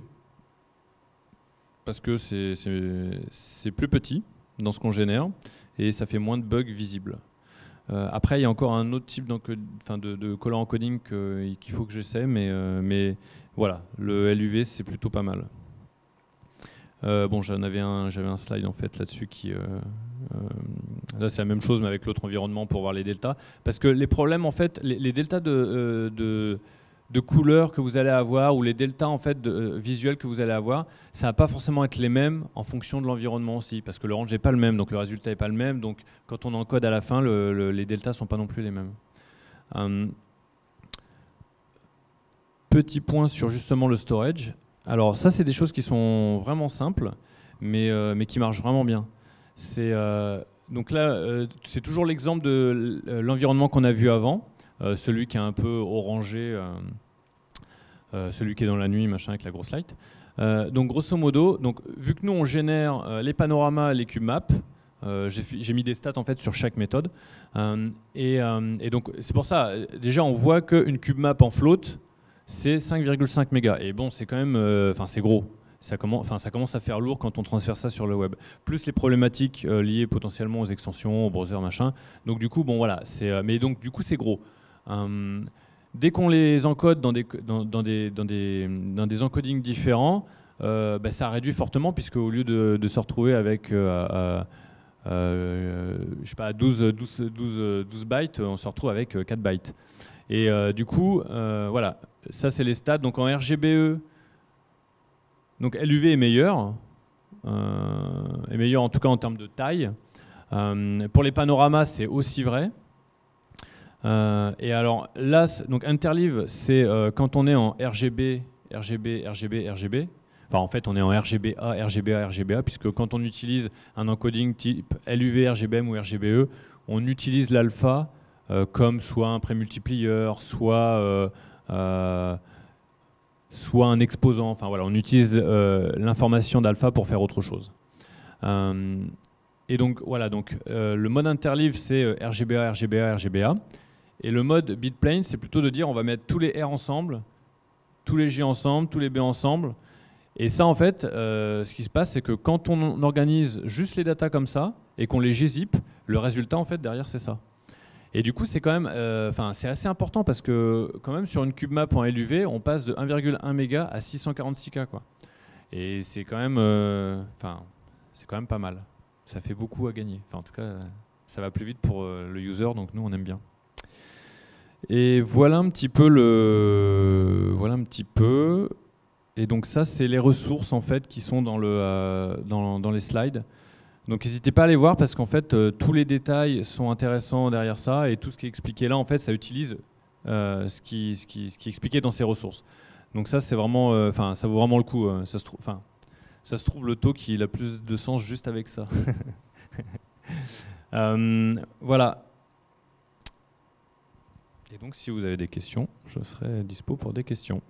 parce que c'est plus petit dans ce qu'on génère et ça fait moins de bugs visibles. Après, il y a encore un autre type de color encoding qu'il faut que j'essaie, mais voilà, le LUV c'est plutôt pas mal. Bon, j'avais un slide en fait là-dessus qui là c'est la même chose mais avec l'autre environnement pour voir les deltas, parce que les problèmes en fait, les deltas de couleurs que vous allez avoir ou les deltas en fait visuels que vous allez avoir, ça va pas forcément être les mêmes en fonction de l'environnement aussi, parce que le range n'est pas le même, donc le résultat est pas le même, donc quand on encode à la fin, les deltas sont pas non plus les mêmes. Petit point sur justement le storage. Alors ça, c'est des choses qui sont vraiment simples, mais qui marchent vraiment bien. Donc là, c'est toujours l'exemple de l'environnement qu'on a vu avant, celui qui est un peu orangé, celui qui est dans la nuit, machin, avec la grosse light. Donc grosso modo, donc, vu que nous on génère les panoramas, les cube maps, j'ai mis des stats en fait sur chaque méthode, et donc c'est pour ça, déjà on voit qu'une cube map en float, c'est 5,5 mégas. Et bon, c'est quand même, c'est gros. Ça commence à faire lourd quand on transfère ça sur le web. Plus les problématiques liées potentiellement aux extensions, au browser, machin. Donc du coup, bon voilà, mais donc du coup c'est gros. Dès qu'on les encode dans des encodings différents, ça réduit fortement, puisque au lieu de se retrouver avec je sais pas, 12 bytes, on se retrouve avec 4 bytes. Et du coup, voilà, ça c'est les stats. Donc en RGBE, donc LUV est meilleur en tout cas en termes de taille. Pour les panoramas, c'est aussi vrai. Et alors là, donc interleave, c'est quand on est en RGB, RGB, RGB, RGB. Enfin, en fait, on est en RGBA, RGBA, RGBA, puisque quand on utilise un encoding type LUV, RGBM ou RGBE, on utilise l'alpha comme soit un prémultiplier, soit un exposant. Enfin voilà, on utilise l'information d'alpha pour faire autre chose. Et donc voilà, le mode interleave, c'est RGBA, RGBA, RGBA. Et le mode bitplane, c'est plutôt de dire on va mettre tous les R ensemble, tous les J ensemble, tous les B ensemble. Et ça, en fait, ce qui se passe, c'est que quand on organise juste les datas comme ça et qu'on les gzip, le résultat, en fait, derrière, c'est ça. Et du coup, c'est quand même, c'est assez important, parce que quand même sur une cube map en LUV, on passe de 1,1 méga à 646K, quoi. Et c'est quand même, c'est quand même pas mal. Ça fait beaucoup à gagner. Enfin, en tout cas, ça va plus vite pour le user, donc nous, on aime bien. Et voilà un petit peu Et donc ça, c'est les ressources en fait qui sont dans les slides. Donc n'hésitez pas à les voir, parce qu'en fait tous les détails sont intéressants derrière ça, et tout ce qui est expliqué là, en fait, ça utilise ce qui est expliqué dans ces ressources. Donc ça, c'est vraiment, ça vaut vraiment le coup. Ça se trouve, le talk il a plus de sens juste avec ça. Voilà. Et donc, si vous avez des questions, je serai dispo pour des questions.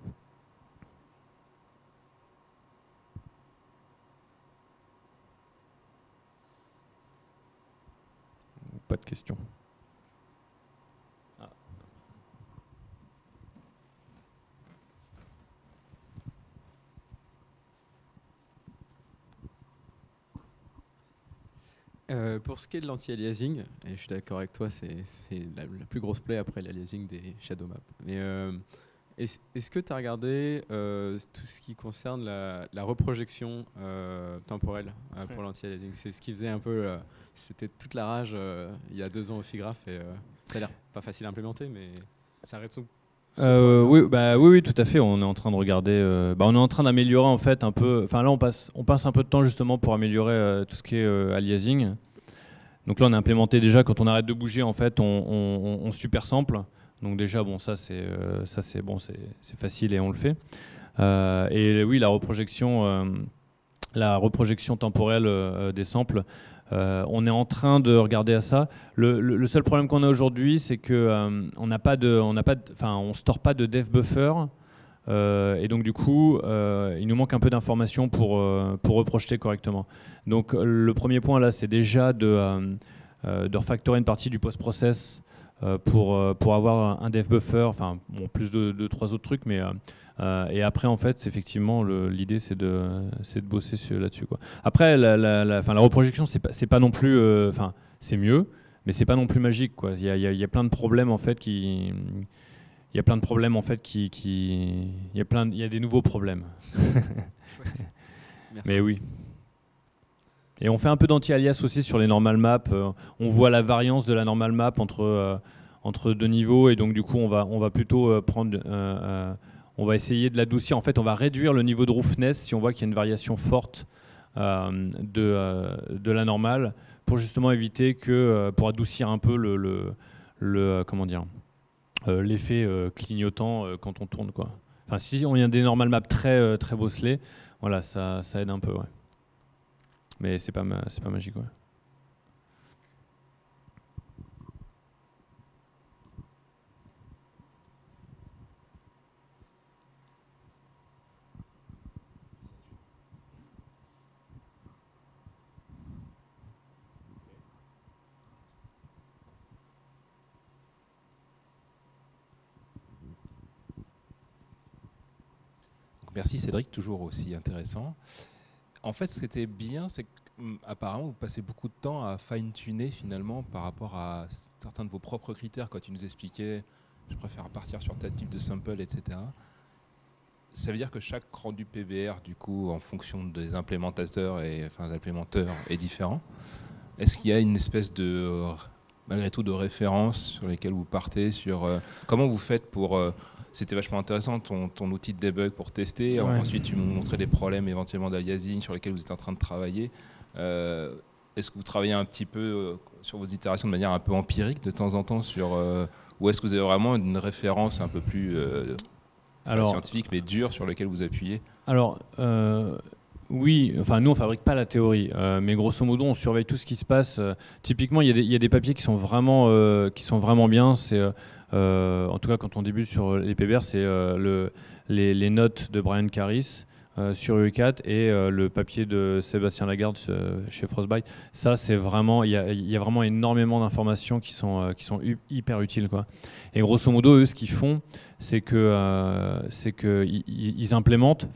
Pas de questions. Pour ce qui est de l'anti-aliasing, et je suis d'accord avec toi, c'est la plus grosse plaie après l'aliasing des shadow maps. Mais est-ce que tu as regardé tout ce qui concerne la reprojection temporelle pour l'anti-aliasing? C'est ce qui faisait un peu, c'était toute la rage il y a 2 ans au SIGGRAPH, et ça a l'air pas facile à implémenter, mais ça résout. Oui, tout à fait. On est en train de regarder. On est en train d'améliorer en fait un peu. Enfin là, on passe un peu de temps justement pour améliorer tout ce qui est aliasing. Donc là, on a implémenté déjà, quand on arrête de bouger, en fait, on super sample. Donc déjà, bon, ça c'est facile et on le fait. Et oui, la reprojection temporelle des samples. On est en train de regarder à ça. Le seul problème qu'on a aujourd'hui, c'est que on store pas de dev buffer, et donc du coup, il nous manque un peu d'informations pour reprojeter correctement. Donc le premier point là, c'est déjà de refactorer une partie du post-process pour avoir un dev buffer, enfin bon, plus de 3 autres trucs, mais et après, en fait, effectivement, l'idée, c'est de bosser là-dessus, quoi. Après, la reprojection, c'est pas non plus, c'est mieux, mais c'est pas non plus magique, quoi. Il y a plein de problèmes, en fait, il y a des nouveaux problèmes. Mais oui. Et on fait un peu d'anti-alias aussi sur les normal maps. On voit la variance de la normal map entre 2 niveaux, et donc du coup, on va plutôt on va essayer de l'adoucir. En fait, on va réduire le niveau de roughness si on voit qu'il y a une variation forte de la normale, pour justement éviter pour adoucir un peu l'effet clignotant quand on tourne, quoi. Enfin, si on y a des normal maps très bosselés, voilà, ça aide un peu, ouais. Mais c'est pas magique, ouais. Merci Cédric, toujours aussi intéressant. En fait, ce qui était bien, c'est qu'apparemment, vous passez beaucoup de temps à fine-tuner finalement par rapport à certains de vos propres critères. Quand tu nous expliquais, je préfère partir sur tel type de sample, etc. Ça veut dire que chaque rendu PBR, du coup, en fonction des implémentateurs est différent. Est-ce qu'il y a une espèce de, malgré tout, de références sur lesquelles vous partez sur comment vous faites pour c'était vachement intéressant, ton outil de debug pour tester. Ouais. Ensuite, tu me montrais des problèmes éventuellement d'aliasing sur lesquels vous êtes en train de travailler. Est-ce que vous travaillez un petit peu sur vos itérations de manière un peu empirique de temps en temps ou est-ce que vous avez vraiment une référence un peu plus scientifique mais dure sur laquelle vous appuyez? Alors, oui, enfin nous on fabrique pas la théorie, mais grosso modo on surveille tout ce qui se passe. Typiquement, il y a des papiers qui sont vraiment bien. C'est en tout cas, quand on débute sur les PBR, c'est les notes de Brian Caris sur UE4 et le papier de Sébastien Lagarde chez Frostbite. Ça, c'est vraiment, il y a vraiment énormément d'informations qui sont hyper utiles, quoi. Et grosso modo, eux, ce qu'ils font, c'est que ils implémentent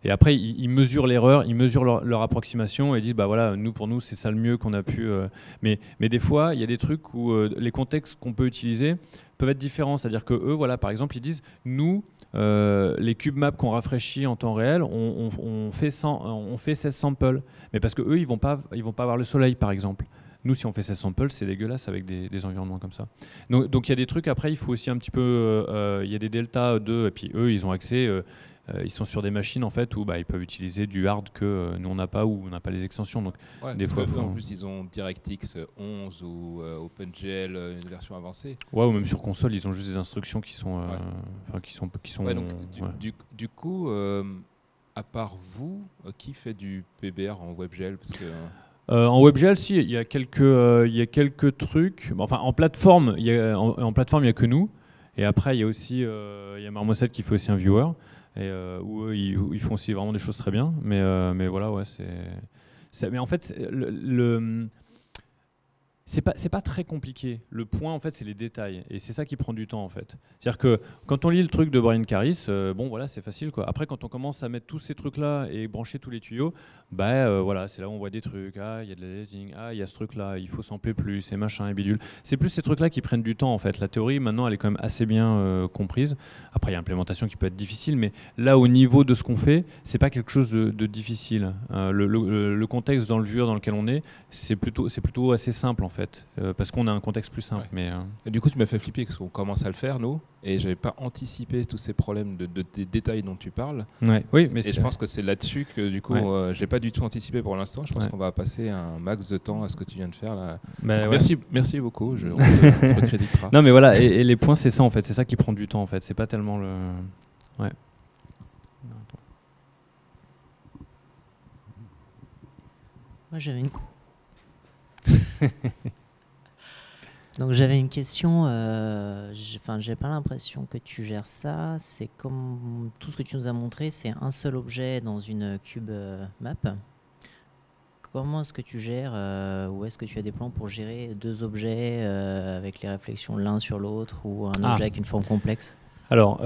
et après ils mesurent l'erreur, ils mesurent leur approximation et disent bah voilà, pour nous c'est ça le mieux qu'on a pu. Mais des fois il y a des trucs où les contextes qu'on peut utiliser peuvent être différents, c'est-à-dire que eux, voilà, par exemple, ils disent nous les cube maps qu'on rafraîchit en temps réel, on fait 16 samples, mais parce que eux ils vont pas avoir le soleil, par exemple. Nous, si on fait 16 samples, c'est dégueulasse avec des environnements comme ça. Donc il y a des trucs, après, il faut aussi un petit peu... Il y a des deltas d'eux, et puis eux, ils ont accès... ils sont sur des machines, en fait, où ils peuvent utiliser du hard que nous, on n'a pas, ou on n'a pas les extensions. Donc, ouais, des fois, en plus, ils ont DirectX 11 ou OpenGL, une version avancée. Ouais, ou même sur console, ils ont juste des instructions qui sont... Ouais, donc, du coup, à part vous, qui fait du PBR en WebGL? Parce que... en WebGL, si, il y a quelques trucs. Enfin, en plateforme, il y a que nous. Et après, il y a aussi il y a Marmoset qui fait aussi un viewer. Et où eux, ils font aussi vraiment des choses très bien. Mais voilà, ouais, mais en fait, c'est pas très compliqué. Le point, en fait, c'est les détails. Et c'est ça qui prend du temps, en fait. C'est-à-dire que quand on lit le truc de Brian Caris, bon, voilà, c'est facile, quoi. Après, quand on commence à mettre tous ces trucs-là et brancher tous les tuyaux, voilà, c'est là où on voit des trucs. Ah, il y a de l'aliasing. Ah, il y a ce truc-là. Il faut sampler plus, et machin, et bidule. C'est plus ces trucs-là qui prennent du temps, en fait. La théorie, maintenant, elle est quand même assez bien comprise. Après, il y a l'implémentation qui peut être difficile, mais là, au niveau de ce qu'on fait, c'est pas quelque chose de difficile. Le contexte dans le viewer dans lequel on est, c'est plutôt assez simple, en fait. Parce qu'on a un contexte plus simple. Ouais. Mais, du coup, tu m'as fait flipper parce qu'on commence à le faire, nous, et j'avais pas anticipé tous ces problèmes des détails dont tu parles. Ouais. Oui, mais je pense que c'est là-dessus que, du coup, j'ai pas du tout anticipé pour l'instant. Je pense qu'on va passer un max de temps à ce que tu viens de faire là. Merci beaucoup. On se recréditera. Non, mais voilà, et les points, c'est ça en fait. C'est ça qui prend du temps en fait. C'est pas tellement le. Ouais. Moi, j'avais une. Donc j'avais une question, j'ai pas l'impression que tu gères ça, c'est comme tout ce que tu nous as montré, c'est un seul objet dans une cube map. Comment est-ce que tu gères, ou est-ce que tu as des plans pour gérer deux objets avec les réflexions l'un sur l'autre, ou un objet avec une forme complexe? Alors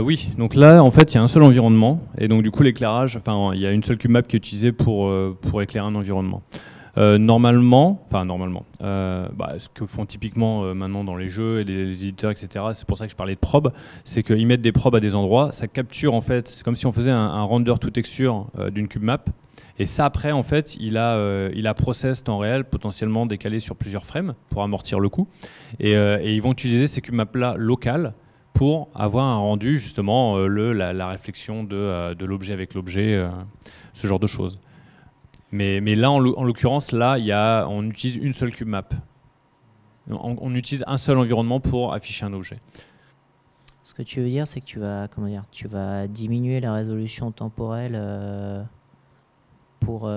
oui, donc là en fait il y a un seul environnement, et donc du coup l'éclairage, il y a une seule cube map qui est utilisée pour éclairer un environnement. Normalement, ce que font typiquement maintenant dans les jeux et les éditeurs, etc., c'est pour ça que je parlais de probe, c'est qu'ils mettent des probes à des endroits, ça capture en fait, c'est comme si on faisait un render to texture d'une cube map, et ça après en fait il a process temps réel potentiellement décalé sur plusieurs frames pour amortir le coup, et ils vont utiliser ces cube maps là locales pour avoir un rendu justement la réflexion de l'objet avec l'objet, ce genre de choses. Mais là, en l'occurrence, là, on utilise une seule cube map. On utilise un seul environnement pour afficher un objet. Ce que tu veux dire, c'est que tu vas diminuer la résolution temporelle pour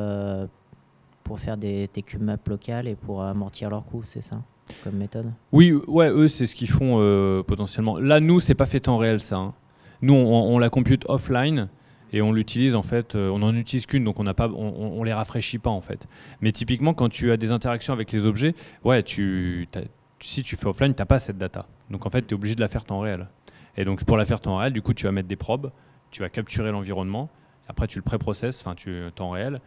faire tes cubes maps locales et pour amortir leur coût, c'est ça, comme méthode? Oui, ouais, eux, c'est ce qu'ils font potentiellement. Là, nous, c'est pas fait temps réel, ça. Hein. Nous, on la compute offline et on l'utilise, en fait, on n'en utilise qu'une, donc on les rafraîchit pas, en fait. Mais typiquement, quand tu as des interactions avec les objets, ouais, si tu fais offline, t'as pas cette data. Donc, en fait, tu es obligé de la faire temps réel. Et donc, pour la faire temps réel, du coup, tu vas mettre des probes, tu vas capturer l'environnement, après, tu le pré-processes, enfin, temps réel,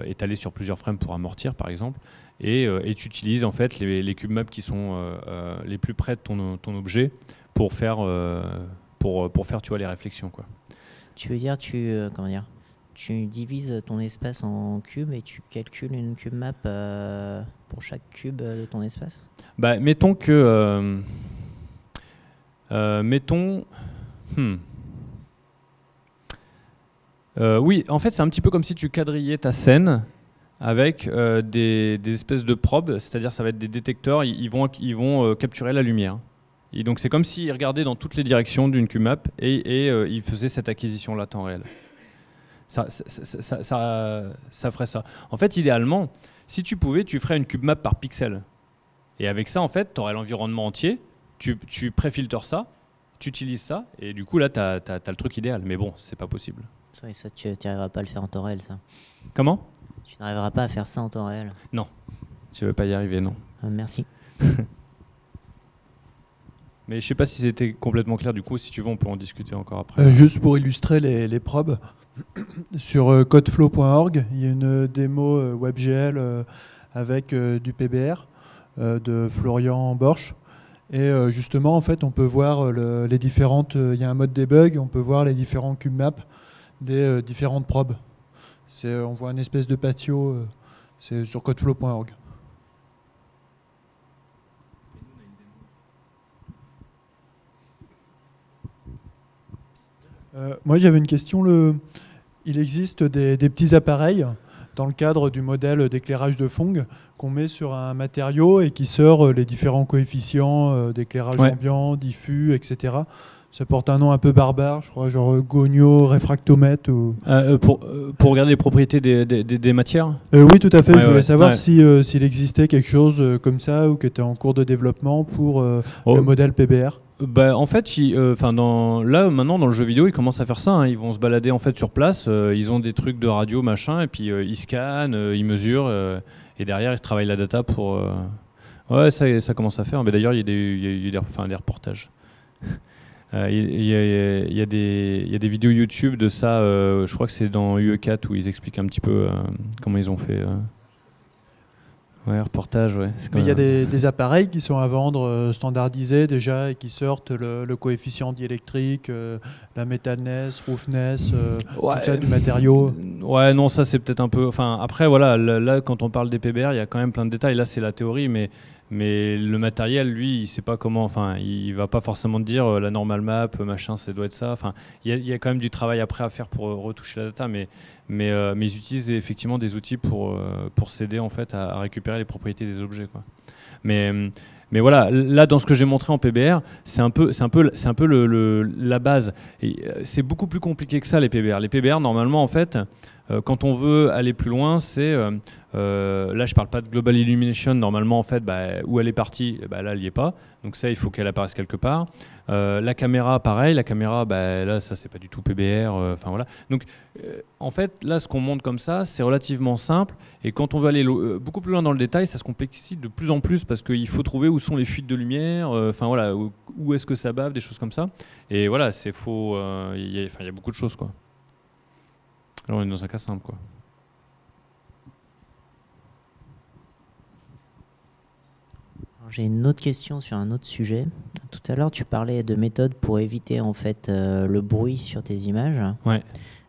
étalé sur plusieurs frames pour amortir, par exemple. Et tu utilises en fait les cube maps qui sont les plus près de ton objet pour faire, tu vois, les réflexions, quoi. Tu veux dire, tu divises ton espace en cubes et tu calcules une cube map pour chaque cube de ton espace? Bah, mettons que... oui, en fait, c'est un petit peu comme si tu quadrillais ta scène avec des espèces de probes, c'est-à-dire ça va être des détecteurs, ils vont capturer la lumière. Et donc c'est comme s'ils regardaient dans toutes les directions d'une QMAP et ils faisaient cette acquisition-là temps réel. Ça ferait ça. En fait, idéalement, si tu pouvais, tu ferais une QMAP par pixel. Et avec ça, en fait, tu aurais l'environnement entier, tu pré-filtres ça, tu utilises ça, et du coup, là, tu as le truc idéal. Mais bon, c'est pas possible. Oui, ça, tu n'arriveras pas à le faire en temps réel, ça. Comment ? Tu n'arriveras pas à faire ça en temps réel. Non, tu ne veux pas y arriver, non. Merci. Mais je ne sais pas si c'était complètement clair, du coup, si tu veux, on peut en discuter encore après. Juste pour illustrer les probes, sur codeflow.org, il y a une démo WebGL avec du PBR de Florian Borch. Et justement, en fait, on peut voir les différentes... Il y a un mode debug, on peut voir les différents cube maps des différentes probes. On voit une espèce de patio, c'est sur codeflow.org. Moi, j'avais une question. Il existe des petits appareils dans le cadre du modèle d'éclairage de Phong qu'on met sur un matériau et qui sort les différents coefficients d'éclairage ambiant, diffus, etc. Ça porte un nom un peu barbare, je crois, genre gonio, réfractomètre. Ou... pour regarder les propriétés des matières ? Oui, tout à fait. Je voulais savoir s'il existait quelque chose comme ça ou qui était en cours de développement pour le modèle PBR. Bah, en fait, là maintenant dans le jeu vidéo, ils commencent à faire ça. Hein. Ils vont se balader en fait sur place. Ils ont des trucs de radio, machin, et puis ils scannent, ils mesurent, et derrière ils travaillent la data pour. Ouais, ça commence à faire. Mais d'ailleurs, il y a des reportages. Il y a des vidéos YouTube de ça. Je crois que c'est dans UE4 où ils expliquent un petit peu comment ils ont fait. Ouais, reportage, ouais. Mais il y a des appareils qui sont à vendre standardisés déjà et qui sortent le coefficient diélectrique, la metalness, roughness, tout ça du matériau. Ouais, non, ça c'est peut-être un peu... Enfin, après, voilà, là, quand on parle des PBR, il y a quand même plein de détails. Là, c'est la théorie, mais le matériel, lui, il sait pas comment... Enfin, il va pas forcément te dire la normal map, machin, ça doit être ça. Enfin, il y a quand même du travail après à faire pour retoucher la data, mais ils utilisent effectivement des outils pour s'aider en fait à récupérer les propriétés des objets, quoi. Mais voilà, là dans ce que j'ai montré en PBR, c'est un peu la base. C'est beaucoup plus compliqué que ça les PBR. Les PBR normalement en fait, quand on veut aller plus loin, c'est là je parle pas de global illumination normalement en fait, où elle est partie, là elle y est pas. Donc ça il faut qu'elle apparaisse quelque part. La caméra pareil, la caméra là ça c'est pas du tout PBR. Enfin voilà. Donc en fait là ce qu'on montre comme ça c'est relativement simple et quand on veut aller beaucoup plus loin dans le détail ça se complexifie de plus en plus parce qu'il faut trouver où sont les fuites de lumière. Enfin voilà où est-ce que ça bave, des choses comme ça. Et voilà c'est faux. Il y a beaucoup de choses quoi. Là on est dans un cas simple quoi. J'ai une autre question sur un autre sujet. Tout à l'heure, tu parlais de méthodes pour éviter en fait le bruit sur tes images. Ouais.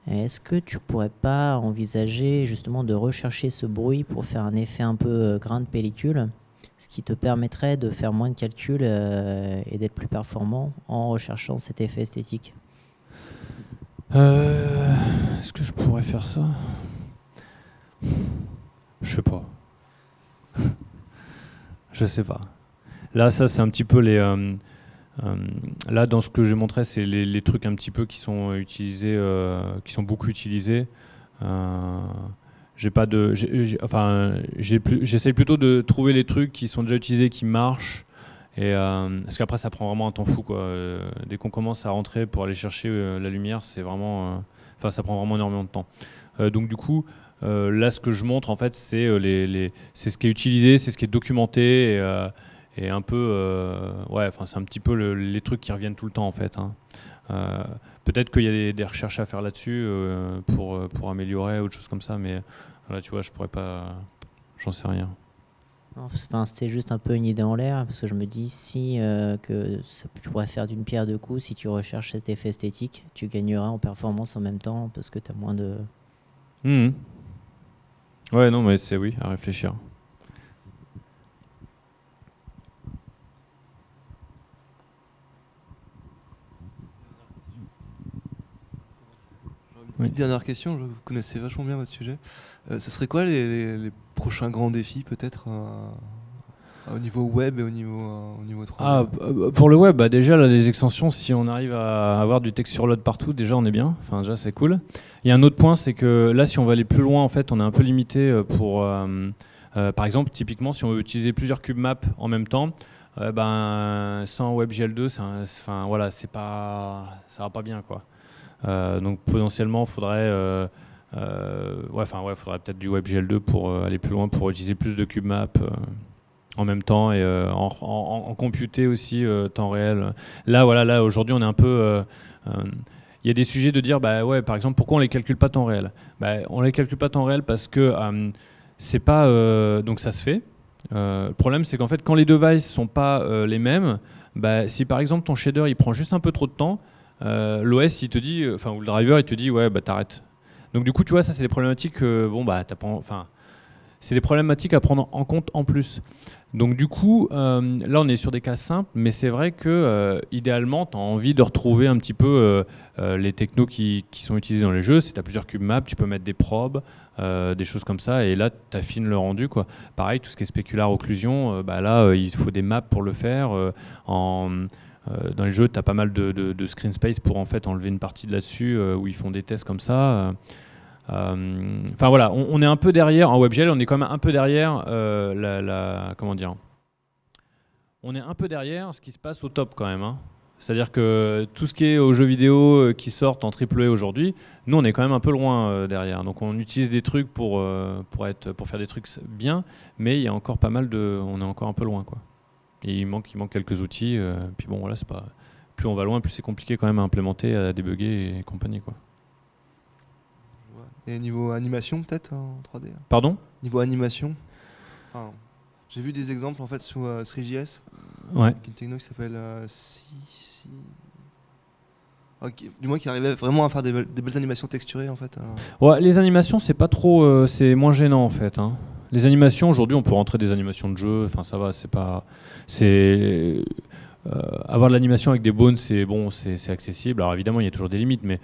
Est-ce que tu pourrais pas envisager justement de rechercher ce bruit pour faire un effet un peu grain de pellicule, ce qui te permettrait de faire moins de calculs et d'être plus performant en recherchant cet effet esthétique? Est-ce que je pourrais faire ça? Je sais pas. Je sais pas. Là, ça, c'est un petit peu Là, dans ce que j'ai montré, c'est les trucs un petit peu qui sont utilisés, qui sont beaucoup utilisés. J'essaie plutôt de trouver les trucs qui sont déjà utilisés, qui marchent. Parce qu'après, ça prend vraiment un temps fou, quoi. Dès qu'on commence à rentrer pour aller chercher la lumière, c'est vraiment, ça prend vraiment énormément de temps. Donc du coup, là, ce que je montre, en fait, c'est c'est ce qui est utilisé, c'est ce qui est documenté. Et un peu, c'est un petit peu les trucs qui reviennent tout le temps, en fait. Peut-être qu'il y a des recherches à faire là-dessus pour améliorer, autre chose comme ça, mais là, tu vois, je pourrais pas, j'en sais rien. Enfin, c'était juste un peu une idée en l'air, parce que je me dis que tu pourrais faire d'une pierre deux coups. Si tu recherches cet effet esthétique, tu gagneras en performance en même temps, parce que tu as moins de... Ouais, non, mais c'est oui, à réfléchir. Petite dernière question, vous connaissez vachement bien votre sujet. Ce serait quoi les prochains grands défis peut-être au niveau web et au niveau 3D? Pour le web, déjà là, les extensions, si on arrive à avoir du texte sur load partout, déjà on est bien. Enfin, déjà c'est cool. Il y a un autre point, c'est que là, si on va aller plus loin, en fait, on est un peu limité pour, par exemple, typiquement, si on veut utiliser plusieurs cube maps en même temps, sans WebGL2, ça va pas bien, quoi. Donc potentiellement, faudrait peut-être du WebGL2 pour aller plus loin, pour utiliser plus de cube maps en même temps et en computer aussi temps réel. Là aujourd'hui, on est un peu... Il y a des sujets de dire, par exemple, pourquoi on les calcule pas temps réel? On les calcule pas temps réel parce que c'est pas... donc ça se fait. Le problème, c'est qu'en fait, quand les devices sont pas les mêmes, si par exemple ton shader il prend juste un peu trop de temps, l'OS il te dit, ou le driver il te dit t'arrêtes. Donc du coup tu vois, ça c'est des problématiques c'est des problématiques à prendre en compte en plus. Donc du coup là on est sur des cas simples, mais c'est vrai que idéalement tu as envie de retrouver un petit peu les technos qui sont utilisés dans les jeux. Si tu as plusieurs cube maps, tu peux mettre des probes, des choses comme ça, et là tu affines le rendu, quoi. Pareil, tout ce qui est spécular occlusion, là il faut des maps pour le faire. Dans les jeux, tu as pas mal de screen space pour en fait enlever une partie de là-dessus où ils font des tests comme ça. On est un peu derrière en WebGL, on est quand même un peu derrière comment dire. On est un peu derrière ce qui se passe au top quand même. C'est-à-dire que tout ce qui est aux jeux vidéo qui sortent en AAA aujourd'hui, nous on est quand même un peu loin derrière. Donc on utilise des trucs pour faire des trucs bien, mais il y a encore pas mal on est encore un peu loin, quoi. Et il manque quelques outils. Puis bon, voilà, c'est pas. Plus on va loin, plus c'est compliqué quand même à implémenter, à débugger et compagnie, quoi. Et niveau animation, peut-être en 3D? Pardon? Niveau animation, j'ai vu des exemples en fait sous 3JS. Ouais. Avec une techno qui s'appelle du moins qui arrivait vraiment à faire des belles animations texturées en fait. Ouais, les animations, c'est pas trop, c'est moins gênant en fait. Les animations, aujourd'hui, on peut rentrer des animations de jeu. Enfin, ça va, c'est pas. Avoir de l'animation avec des bones, c'est bon, c'est accessible. Alors évidemment, il y a toujours des limites, mais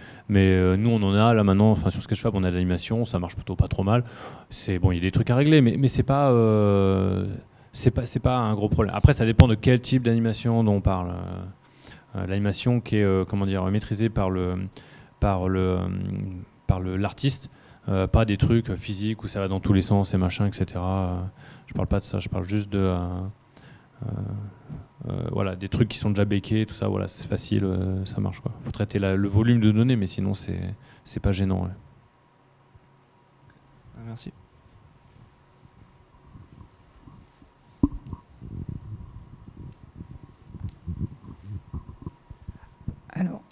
nous, on en a là maintenant. Enfin, sur Sketchfab, on a de l'animation, ça marche plutôt pas trop mal. C'est bon, il y a des trucs à régler, mais c'est pas un gros problème. Après, ça dépend de quel type d'animation dont on parle. L'animation qui est maîtrisée par l'artiste. Pas des trucs physiques où ça va dans tous les sens et machin, etc. Je parle pas de ça, je parle juste de des trucs qui sont déjà béqués, tout ça, voilà, c'est facile, ça marche, quoi. Faut traiter le volume de données, mais sinon c'est pas gênant. Ouais. Merci. Alors,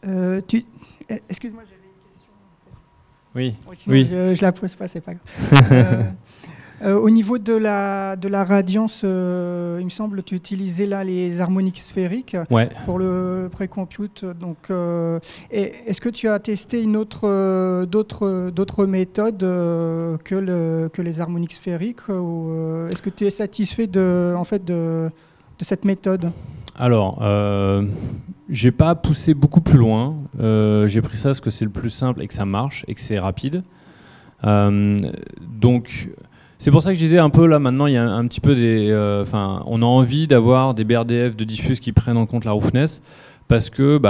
excuse-moi, j'avais une question. Oui. Oui. Je la pose pas, c'est pas grave. Au niveau de la radiance, il me semble que tu utilisais là les harmoniques sphériques pour le pré-compute. Donc, est-ce que tu as testé d'autres méthodes que les harmoniques sphériques, ou est-ce que tu es satisfait de cette méthode? Alors, j'ai pas poussé beaucoup plus loin. J'ai pris ça parce que c'est le plus simple et que ça marche et que c'est rapide. Donc, C'est pour ça que je disais un peu là maintenant il y a un petit peu on a envie d'avoir des BRDF de diffuse qui prennent en compte la roughness parce que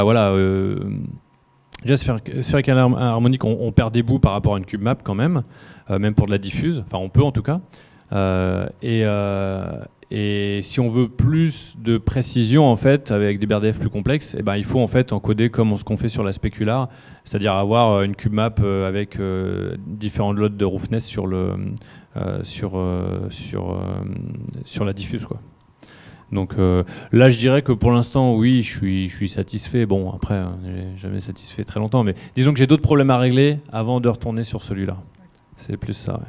déjà Spherical Harmonic on perd des bouts par rapport à une cube map quand même pour de la diffuse, enfin on peut en tout cas et si on veut plus de précision en fait avec des BRDF plus complexes, il faut en fait encoder comme ce qu'on fait sur la spécular, c'est-à-dire avoir une cube map avec différents lots de roughness sur la diffuse quoi. Donc là je dirais que pour l'instant oui je suis satisfait. Bon après je n'ai jamais satisfait très longtemps, mais disons que j'ai d'autres problèmes à régler avant de retourner sur celui-là. C'est plus ça. Ouais.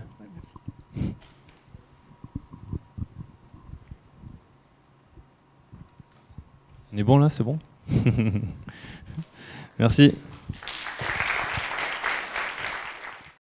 On est bon là, c'est bon. Merci.